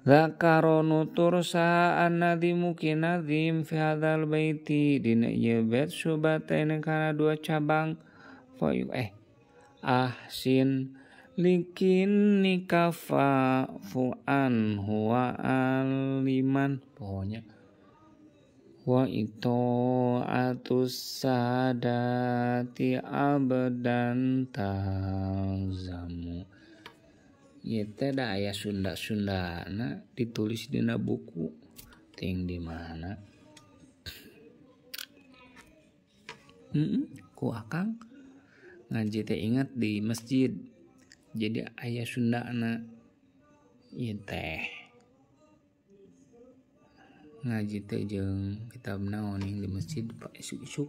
zakaro nutur sa'an nadimu kinadim fi hadzal baiti dina ieu bait subatain kana dua cabang fayu ahsin likin nikafa fu'an huwa aliman pokoknya wa itu atus sadati abdan talzamu ieu teh da aya Sunda-Sundana ditulis dina buku ting di mana ku akang ngaji teh ingat di masjid jadi aya Sundana ieu teh ngaji teh jeung kitab naon yang di masjid isuk-isuk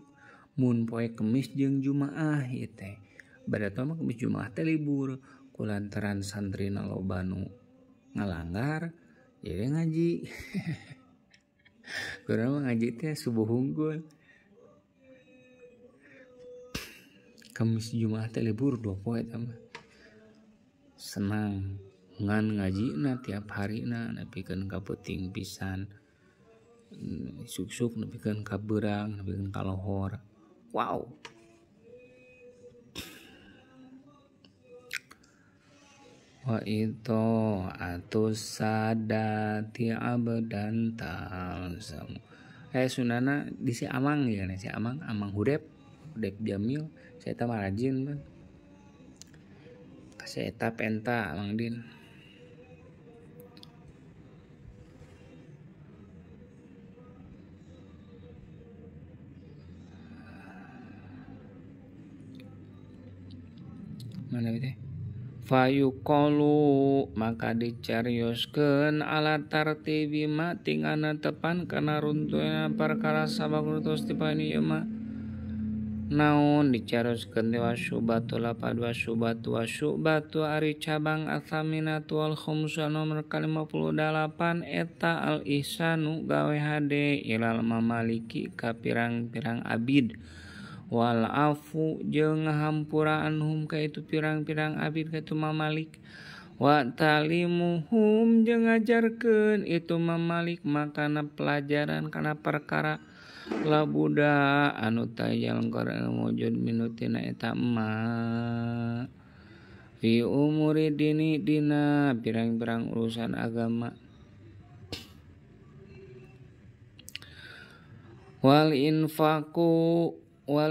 mun poe Kemis jeung Jumaah ieu teh barato mah Kemis Jumaah teh libur kulantaran santrina loba nu ngalanggar jadi ngaji kurang mah ngaji teh subuh unggul Kemis Jumaah teh libur 2 poe tah mah senang ngan ngajina tiap harina nepikeun ka peuting pisan suk-suk nepikeun ka beurang nepikeun ka lohor wow wa itu atus sadati abdan talzam sunana di si Amang ya si Amang Hudep Jamil saya teh rajin bang kasih eta penta Mang Din mana teh fayuqalu maka dicarioskeun ala tartibi ma tingana tepan kana runtuhna perkara sabab terus dipani ieu mah naon dicaroskeun teh wasyubatu lapad wasyubatu ari cabang athaminatu wal khamsa nomor 58 eta al ihsanu gawe hade ilal mamaliki ka pirang-pirang abid wal afu jeung ngahampura anhum ka itu pirang-pirang abid ka itu mamalik wa talimuhum jeung ngajarkeun itu mamalik makana pelajaran kana perkara labuda anu tayal ngkoreng wujud minutina eta ma fi umuri dini dina pirang-pirang urusan agama wal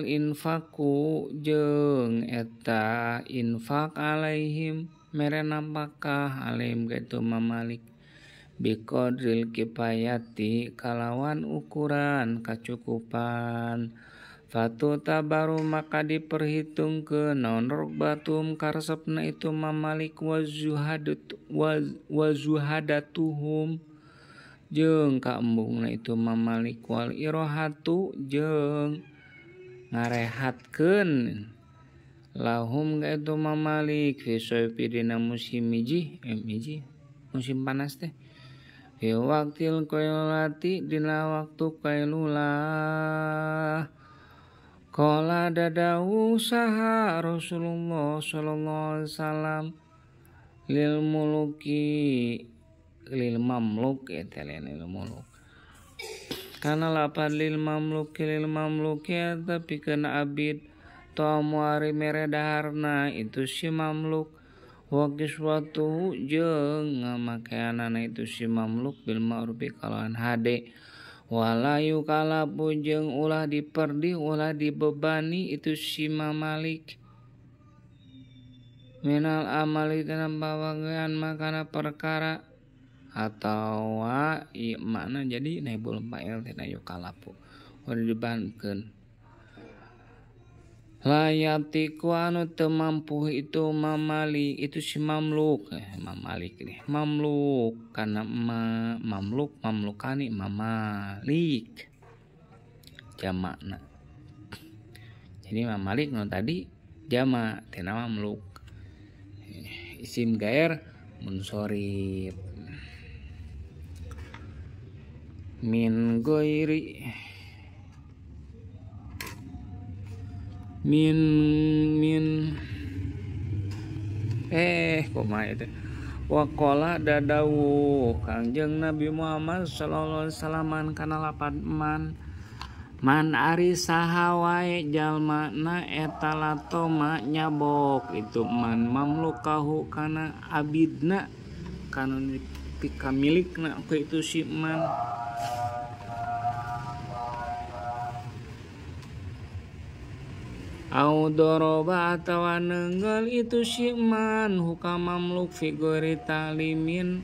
infaku jeung eta infak alaihim mere nampakah alaihim gitu mamalik biqadril kifayati kalawan ukuran kacukupan fatu tabaru maka diperhitungkeun naon rogbatum karesepna itu mamalik wazuhadatuhum jeung kaembungna itu mamalik wal irohatu jeung ngarehatkeun lahum ka itu mamalik fi sayfidina musim musim panas teh fi waqtil qailati dina waktu qailulah qala dadawu saha Rasulullah sallallahu alaihi wasallam lil mamluk eta lil muluk kana lapad lil mamluki eta pikeun abid tamu ari mere daharna itu si mamluk wa kiswatu jeung ngamakeanana itu si mamluk bil ma'rufi kalawan hade wala yukalabu jeung ulah diperdi ulah dibebani itu si mamalik minal amali kana bawagean makana perkara atau mana jadi naibul fa'il tina yukalabu ulah dibankeun layatiku anu teu mampu itu mamali itu si mamluk mamalik nih mamluk kana mamlukani mamalik jamakna jadi mamalik nu tadi jamak tina mamluk isim gair munsorif min goiri kumaha itu waqala dadawu Kangjeng Nabi Muhammad sallallahu alaihi wasallam kana lapad man ari saha wae jalmana eta latoma nyabok itu man mamlukahu kana abidna kana pikamilikna ku itu si man au doroba atawa neunggeul itu si man hukam mamluk figuri talimin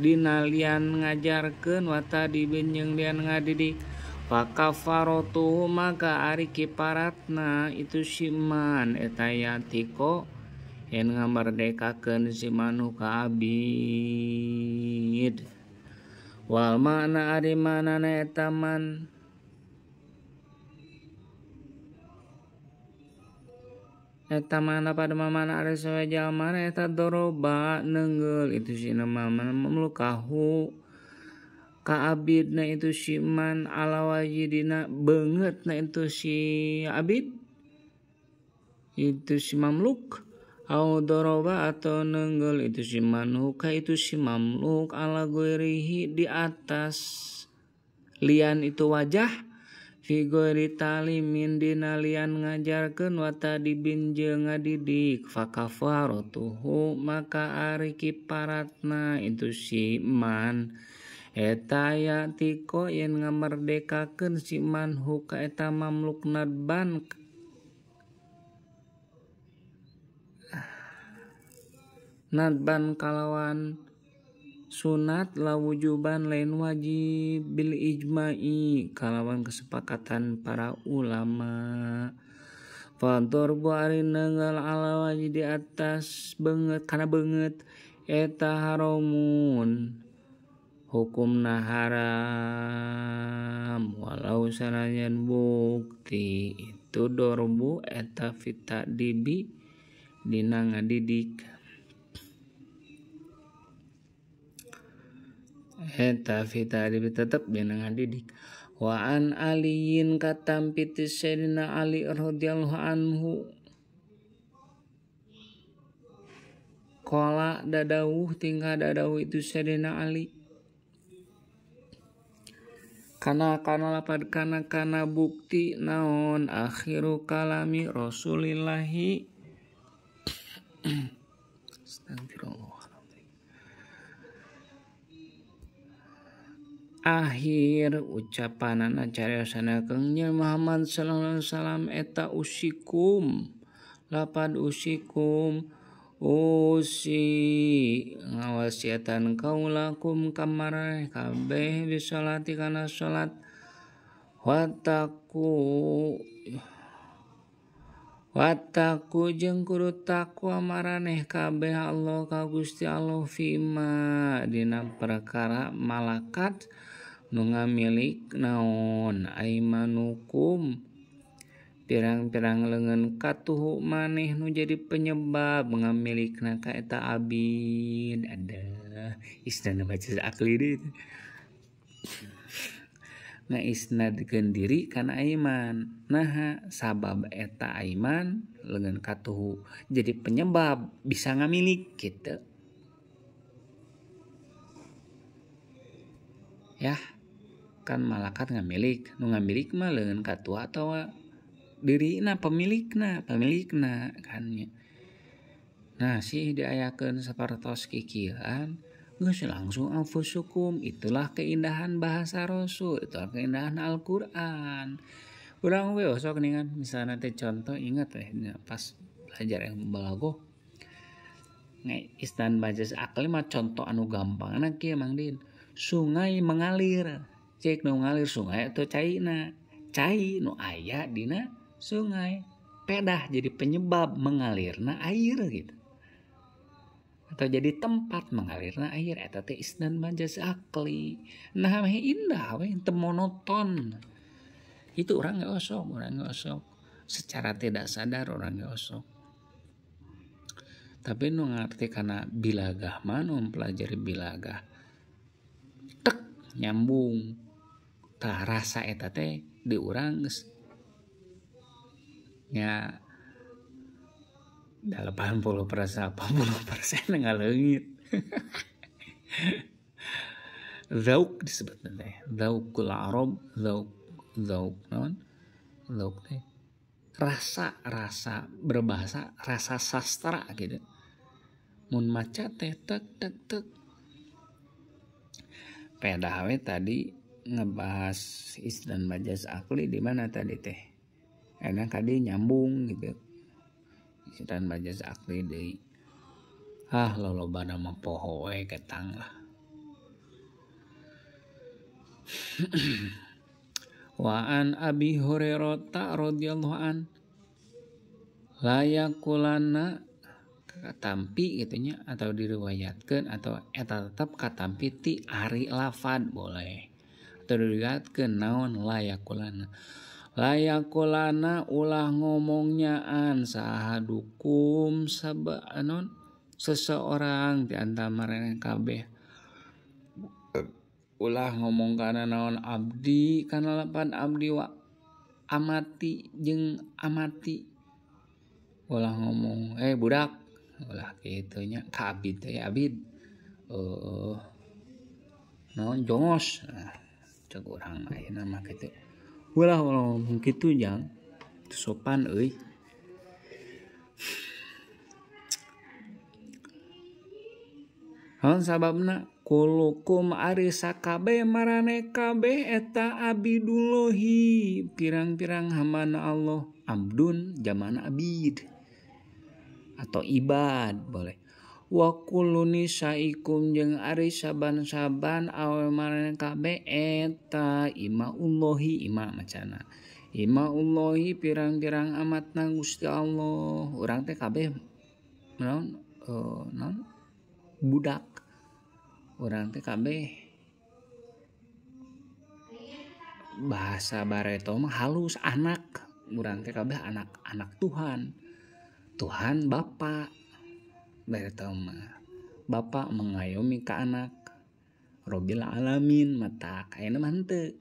dinalian ngajarkeun wata dibenjeng lian ngadidik fakafaratu maka ari kiparatna itu si man eta yatiko yen ngamerdekakeun si man huka abid wal makna ari manana eta man eta mana pada mamana ari sawe jalma eta doroba neunggeul itu si mamana mamlukahu ka abidna itu si man ala wajidina beungeutna itu si abid itu si mamluk au doroba atau neunggeul itu si manhu ka itu si mamluk ala guirihi di atas lian itu wajah fi ghairi talimin dina lian ngajarkeun wata dibinjeung ngadidik fakafaratuhu maka ari kiparatna itu si man eta yatiko yen ngamerdekakeun si man huka eta mamluk nadban kalawan sunat lawujuban lain wajib bil ijma'i kalawan kesepakatan para ulama fadorbu ari neunggeul ala wajib di atas beungeut kana beungeut eta haramun hukumna haram walau sanajan bukti kitu dorbu eta fita dibi dina ngadidik eta fita dibi tetep dina ngadidik. Wa an aliyin katampi ti Sayyidina Ali radhiyallahu anhu qala dadawuh tingkah dadawuh itu Sayyidina Ali kana lapad kana bukti naon akhiru kalami Rasulillahi astagfirullah akhir ucapanana cariosanakeun nya Muhammad sallallahu alaihi wasallam eta usikum lapad usikum usi ngawasiatan kaulakum kamar kabeh bisolati kana salat wataku jeung kudu takwa maraneh kabeh Allah ka Gusti Allah fima dina perkara malakat nu ngamilik naon aimanukum pirang-pirang leungeun katuhu maneh nu jadi penyebab ngamilikna ka eta abid ada isna baca akli deui na isnadkeun diri kana aiman nah sabab eta aiman leungeun katuhu jadi penyebab bisa ngamilik kitu ya kan malakat ngamilik nu ngamilik mah leungeun katua atawa dirina pemilikna kan nya. Nah sih diayakeun sapertos kikieuan geus langsung anfusukum itulah keindahan bahasa Rasul itulah keindahan Al-Qur'an. Urang we osok ningan misalna teh contoh ingat we pas belajar yang balago ngai istan bajas akli mah contoh anu gampangna kieu Mang Din sungai mengalir cek nu ngalir sungai atau caina cai nu aya dina sungai pedah jadi penyebab mengalirna air gitu atau jadi tempat mengalirna air eta teh isnan majaz akli nah indah we teu monoton itu orang ge osok secara tidak sadar orang ge osok tapi nu ngarti kana bilagah mah nu mempelajari bilagah tek nyambung tah rasa eta teh di urang geus nya 80% ngaleungit. Zauk disebutna teh. Zaukul Arab, zauk naon? Zauk teh rasa berbahasa, rasa sastra gitu. Mun maca teh tek. Pedah we tadi ngebahas isdan majaz akli di mana tadi teh? Enak tadi nyambung gitu. Isdan majaz akli deui. Lolobana mah poho we ketang lah. Wa an Abi Hurairah radhiyallahu an la yakulana katampi gitunya atau diriwayatkeun atau eta tetep katampi ti ari lafad boleh. Atau diriwayatkeun naon la yakulana ulah ngomongnyaan sahadukum sabanon seseorang di antara mereka kabeh ulah ngomong kana naon abdi kana lapan abdi wa amati jeung amati ulah ngomong budak ulah kitu nya ka abid teh abid naon jongos cek urang mah ieu mah kitu ulah ngomong kitu jang sopan euy hal sababna kulukum ari sakabe marane kabeh eta abidullahi pirang-pirang hambana Allah abdun jamana abid atau ibad boleh wa kuluni saikum jeung ari saban-saban awe marane kabeh eta imaullahi ima macana imaullahi pirang-pirang amatna Gusti Allah urang teh kabeh naon budak urang teh kabeh bahasa bareto mah halus anak urang teh kabeh anak Tuhan. Tuhan Bapa. Berarti mah Bapa mengayomi ka anak. Robbil alamin mata kayana mah henteu.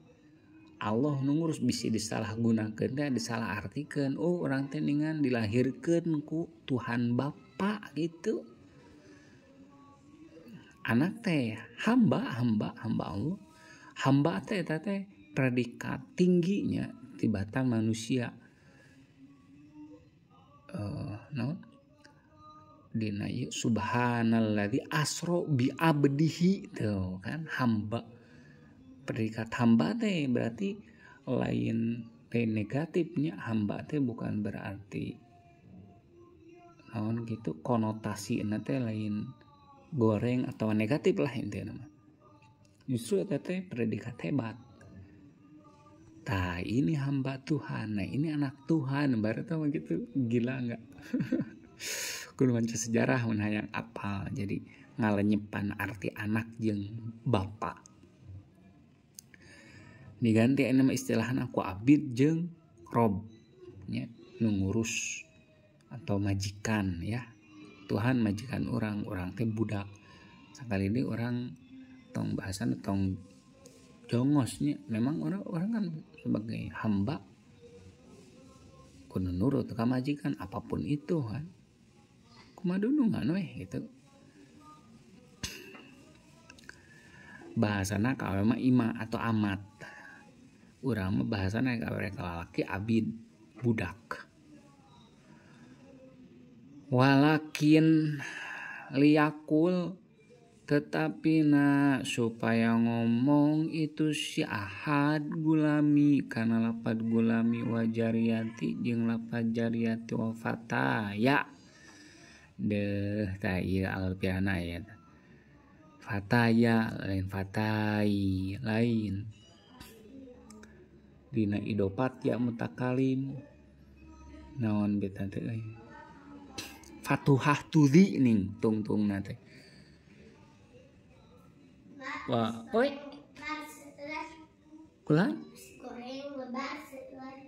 Allah nu ngurus bisi disalahgunakeun teh disalahartikeun. Oh urang teh ningan dilahirkeun ku Tuhan Bapa gitu. Anak teh hamba Allah. Hamba teh eta teh predikat tingginya tibatan manusia. Naon? Dina ieu subhanalladzi asra bi abdihi tuh kan hamba. Predikat hamba teh berarti lain negatifnya. Hamba teh bukan berarti naon gitu konotasinya teh lain goreng atau negatif lah intinya mah. Justru eta teh predikat hebat. Tah ini hamba Tuhan, nah ini anak Tuhan, berarti mah gitu gila enggak? Kudu maca sejarah mun hayang apal, jadi ngalenyepan arti anak jeung bapa. Diganti nama istilahna ku abid jeung rob nya nu ngurus atau majikan ya. Tuhan majikan orang teh budak. Sakali ini orang tong bahasan tong jongosnya memang orang kan sebagai hamba kudu nurut ka majikan apapun itu kan. Kumadunungan weh gitu. Bahasana kawe mah ima atau amat. Urang mah bahasana kawe lalaki abid budak. Walakin liyakul tetapi supaya ngomong itu si ahad gulami kana lapad gulami wa jariyati jeung lapad jariyati wa fataya. Deh ta ieu alfiana ya. Fataya lain fatai lain. Dina idopat ya mutakalim. Naon beta teh euy. Fatuhah tudhi ning tungtungna teh. Wah, oi. Kulan?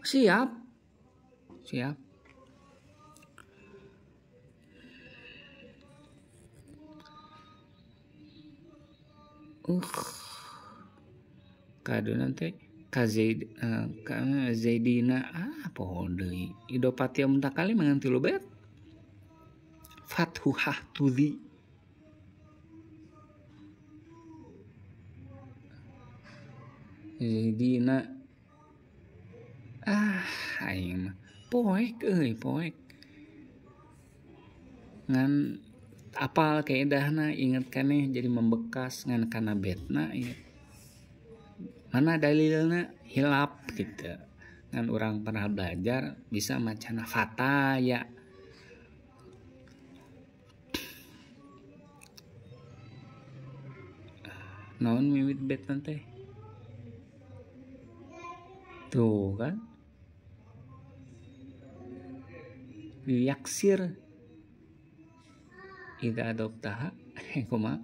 Siap. Kaduna teh Zaidina poho deui idopati muntakali mangan 3 bet fathuhah tudhi Zaidina aing mah poek ngan apal kaedahna inget kaneh jadi membekas ngan kana betna ya. Mana dalilna hilap gitu. Ngan orang pernah belajar bisa macana fataya. Naon mimit betna teh? Tuh kan? Yaksir ida adoptaha kumaha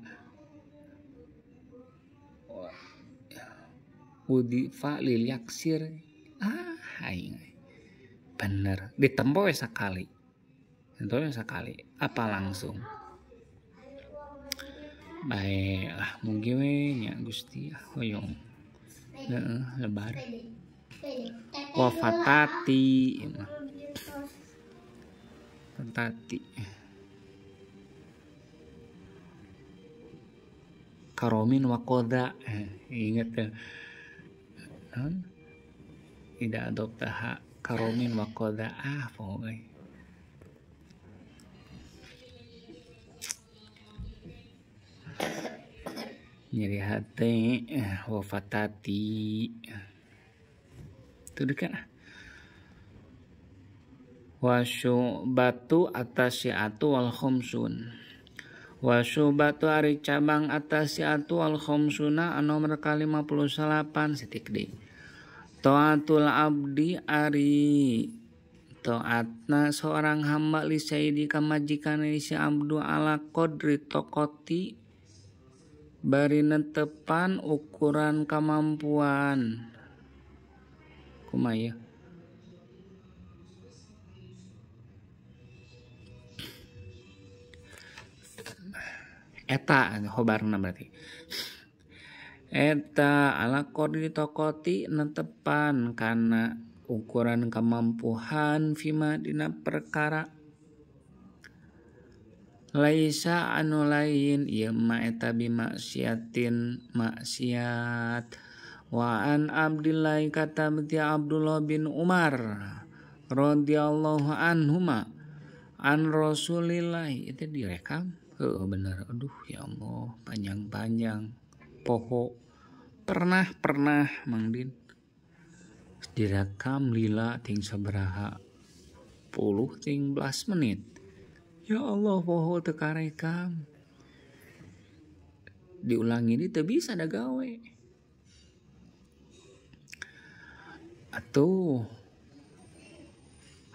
udifa lil yaksir aing bener ditempo we sakali apa langsung baiklah mungkin we nya Gusti hoyong lebar wafatati karomin wakoda inget ya tidak adoptaha karomin wakoda pokoknya nyeri hati wafatati itu dekat wasyu batu atasiatu wal khomsun wasubatu ari cabang atasiatu al khamsuna nomor kali 58 sitik D. Taatul abdi ari taatna seorang hamba li sayyidi kamajikan si abdu ala qadri taqati bari netepan ukuran kemampuan. Kumaha eta khobarna berarti eta ala qadri taqati netepan kana ukuran kemampuan fima dina perkara laisa anu lain ieu ma eta bimaksiatin maksiat wa an Abdillah kata beti Abdullah bin Umar radhiyallahu anhuma an Rasulillah itu direkam bener aduh ya Allah panjang-panjang poho pernah Mang Din direkam lila ting sabaraha puluh ting 11 menit. Ya Allah poho teu karekam. Diulangi ini teu bisa da gawe. Atuh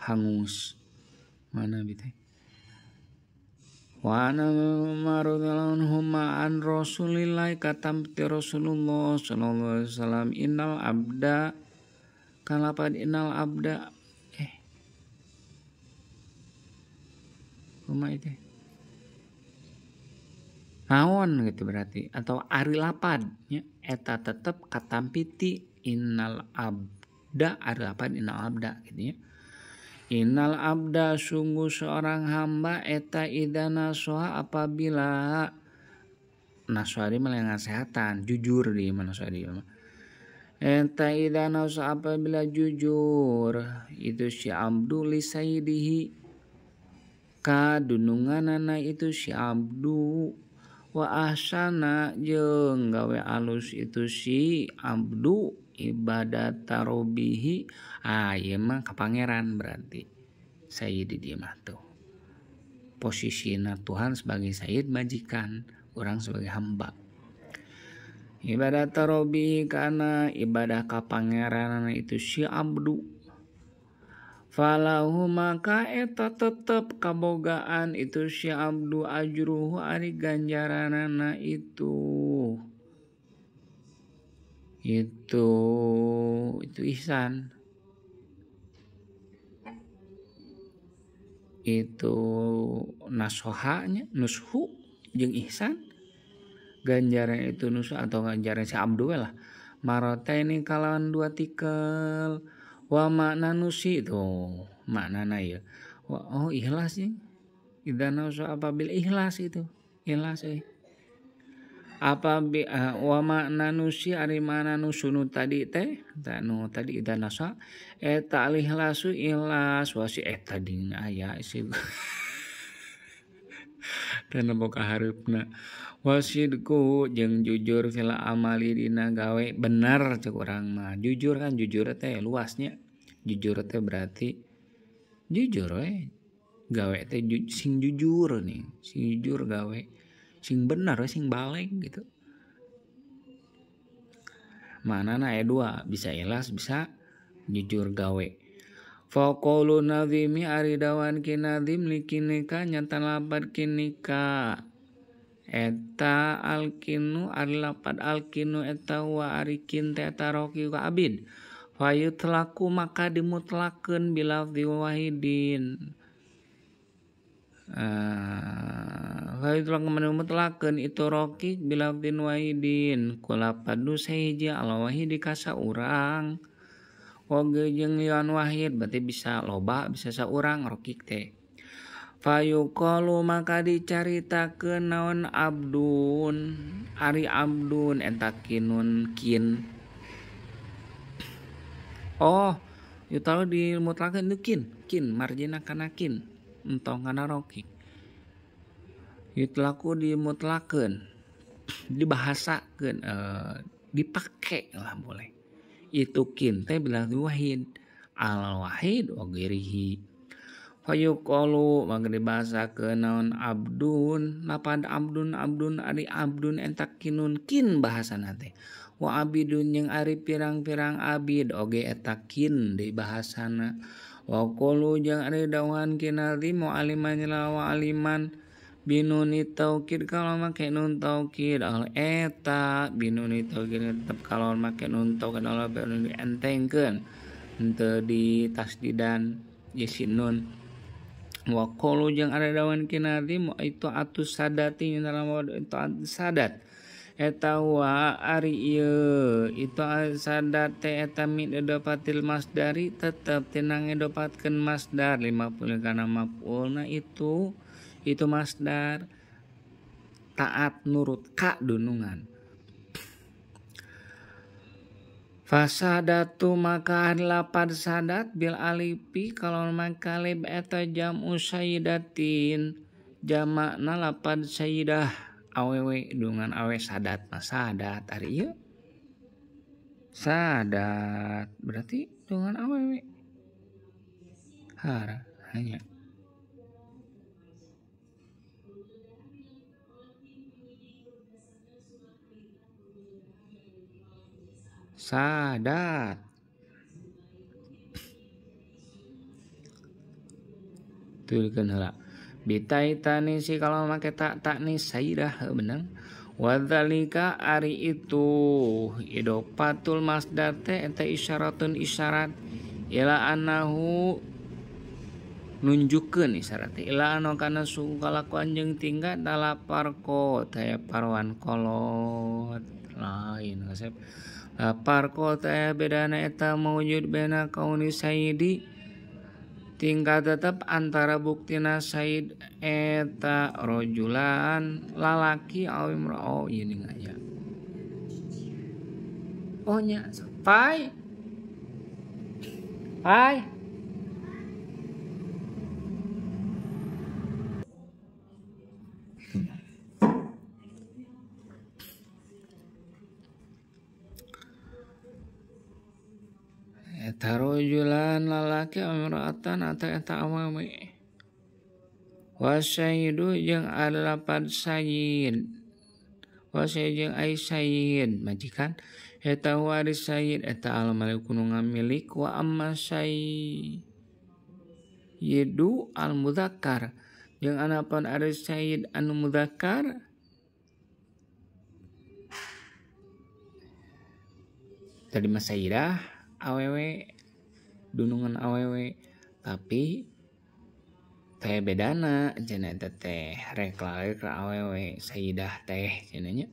hangus mana biteh. Wa ana marudallahu an Rasulillah katam ti Rasulullah sallallahu alaihi wasallam innal abda kalapad innal abda rumah itu naon gitu berarti atau ari lapad nya eta tetep katampiti innal abda ari lapad innal abda gitu ya. Innal abda sungguh seorang hamba eta idana soha apabila naswari melengan kesehatan jujur di mana naswari eta idana soha apabila jujur itu si abdu li sayyidihi kadununganana itu si abdu wa ahsana jeung gawe alus itu si abdu ibadat tarobihi ieu mah ka pangeran berarti sayyid di mah tuh posisina Tuhan sebagai sayyid majikan orang sebagai hamba ibadat tarobihi kana ibadah ka pangeran itu si abdu falahu maka eta tetep kabogaan itu si abdu ajruhu ari ganjaranana itu ihsan itu nasohanya nushu jeung ihsan ganjaran itu nushu atau ganjaran si abdu lah marota ini kalawan dua tikel wa makna nusi itu maknana ya oh ikhlas sih idana so apabila ikhlas itu ikhlas wa makna nusi ari mana nusunu tadi teh tanu tadi idana so eta ikhlasu ikhlas wasi eta dina aya sih dan boga harupna wasidku jeung jujur fil amali dina gawe bener cek urang mah jujur kan jujur teh luasnya jujur teh berarti jujur we gawe teh sing jujur nih sing jujur gawe sing bener we sing balik gitu manana aya dua bisa ikhlas bisa jujur gawe faqulu nadhimi ari dawan kinadim likinika nyata lapat kinika eta alkinu ari lapad alkinu eta wa arikin eta roki ka abid fayutlaku maka dimutlakeun bilafzi wahidin fayutlaku dimutlakeun itu roki bilafzi wahidin kulapadu sahiji ala wahidi ka saurang oge jeung lian wahid berarti bisa loba bisa saurang roki teh fayuqalu maka dicaritakeun naon abdun ari abdun eta kinun kin oh yutalu dimutlakeun itu kin marjina kana kin entong kana roki yutlaku dimutlakeun dibahasakeun dipake lah boleh itu kin teh bilang wahid al wahid wa ghairihi fayuqalu maka dibahasakeun naon abdun lapad abdun ari abdun entak kinun kin bahasana teh wa abidun jeung ari pirang-pirang abid oge eta kin di bahasana wa qalu jeung ari dawan kinaldi mu'aliman wa aliman binuni taukid kalau make nun taukid al eta binuni taukid tetep kalau make nun taukid Allah entengkeun henteu di tasdidan yesin nun Wa qalu jeung ada dawan kinadim itu atus sadati dalam itu sadat eta wa ari ieu itu sadat teh eta min edopatil masdari tetep tenang edopatkeun masdar 50 kana maf'ulna itu masdar taat nurut ka dunungan. Fasadatu maka lapad sadat bil alifi kalau makalib eta jam'u sayyidatin jamakna lapad sayyidah awewe dengan awe sadat sadat ari ieu sadat berarti dengan awewe hara hanya sadat tulkeun heula bitaitani si kalau make tak nih sayyidah benang wadzalika ari itu idopatul masdar teh eta isyaratun isyarat ila anahu nunjukkeun isyarat ila anu kana suku kalakuan jeung tingkat dalapar ko teh parwan kolot lain kasep lapar ko teh bedana eta mawujud bena kauni sayyidi tingkat tetap antara buktina sayyid eta rojulan lalaki awi imra'ah ieu ning aya oh nya pai eta rojulan lalaki amratan eta awewe wasayyidu jeung alapad sayyid wasayyid jeung ai sayyid majikan eta waris sayyid eta al maliku nu ngamilik wa amma sayyidu al mudzakkar jeung anapan ari sayyid anu mudzakkar tadi mah sayyidah awewe dunungan awewe tapi teh bedana cenah eta teh rek lalaki ka awewe sayyidah teh cenah nya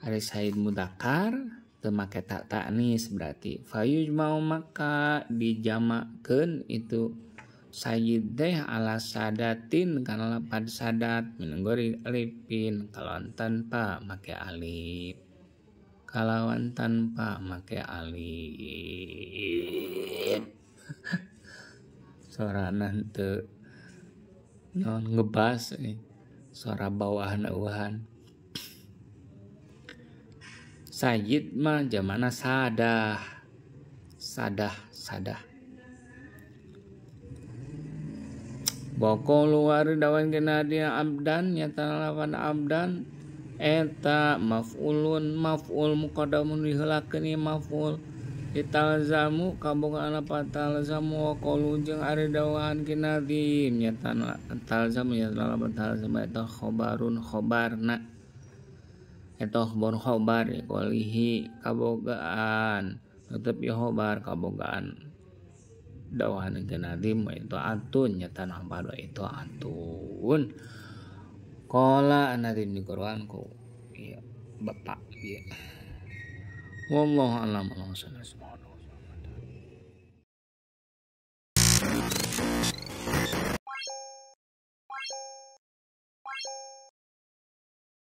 ari sayyid mudzakkar teu make tak ta'nis berarti fayujma'u maka dijamakeun itu sayyid teh ala sadatin kana lapad sadat minanggori alifin kalawan tanpa make alif kalawan tanpa make alif suarana teu non ngebas suara bawahan eueuhan sayyid mah jamana sadah baqulu waridawan kana dia abdan nyata lawan abdan eta maf'ul muqaddamun diheulakeun ieu maf'ul ditalzamu kabogaan apa talzamu wa qaulu jeung ari dawahan kinadim nyata talzamu nya lawan talzamu eta khobarun khobarna eta khobar qalihi kabogaan tetep ya khobar kabogaan dawahan kinadim itu atun nyata nambah itu atun qala anadim di Quran ku iya bapak iya wallahu a'lam.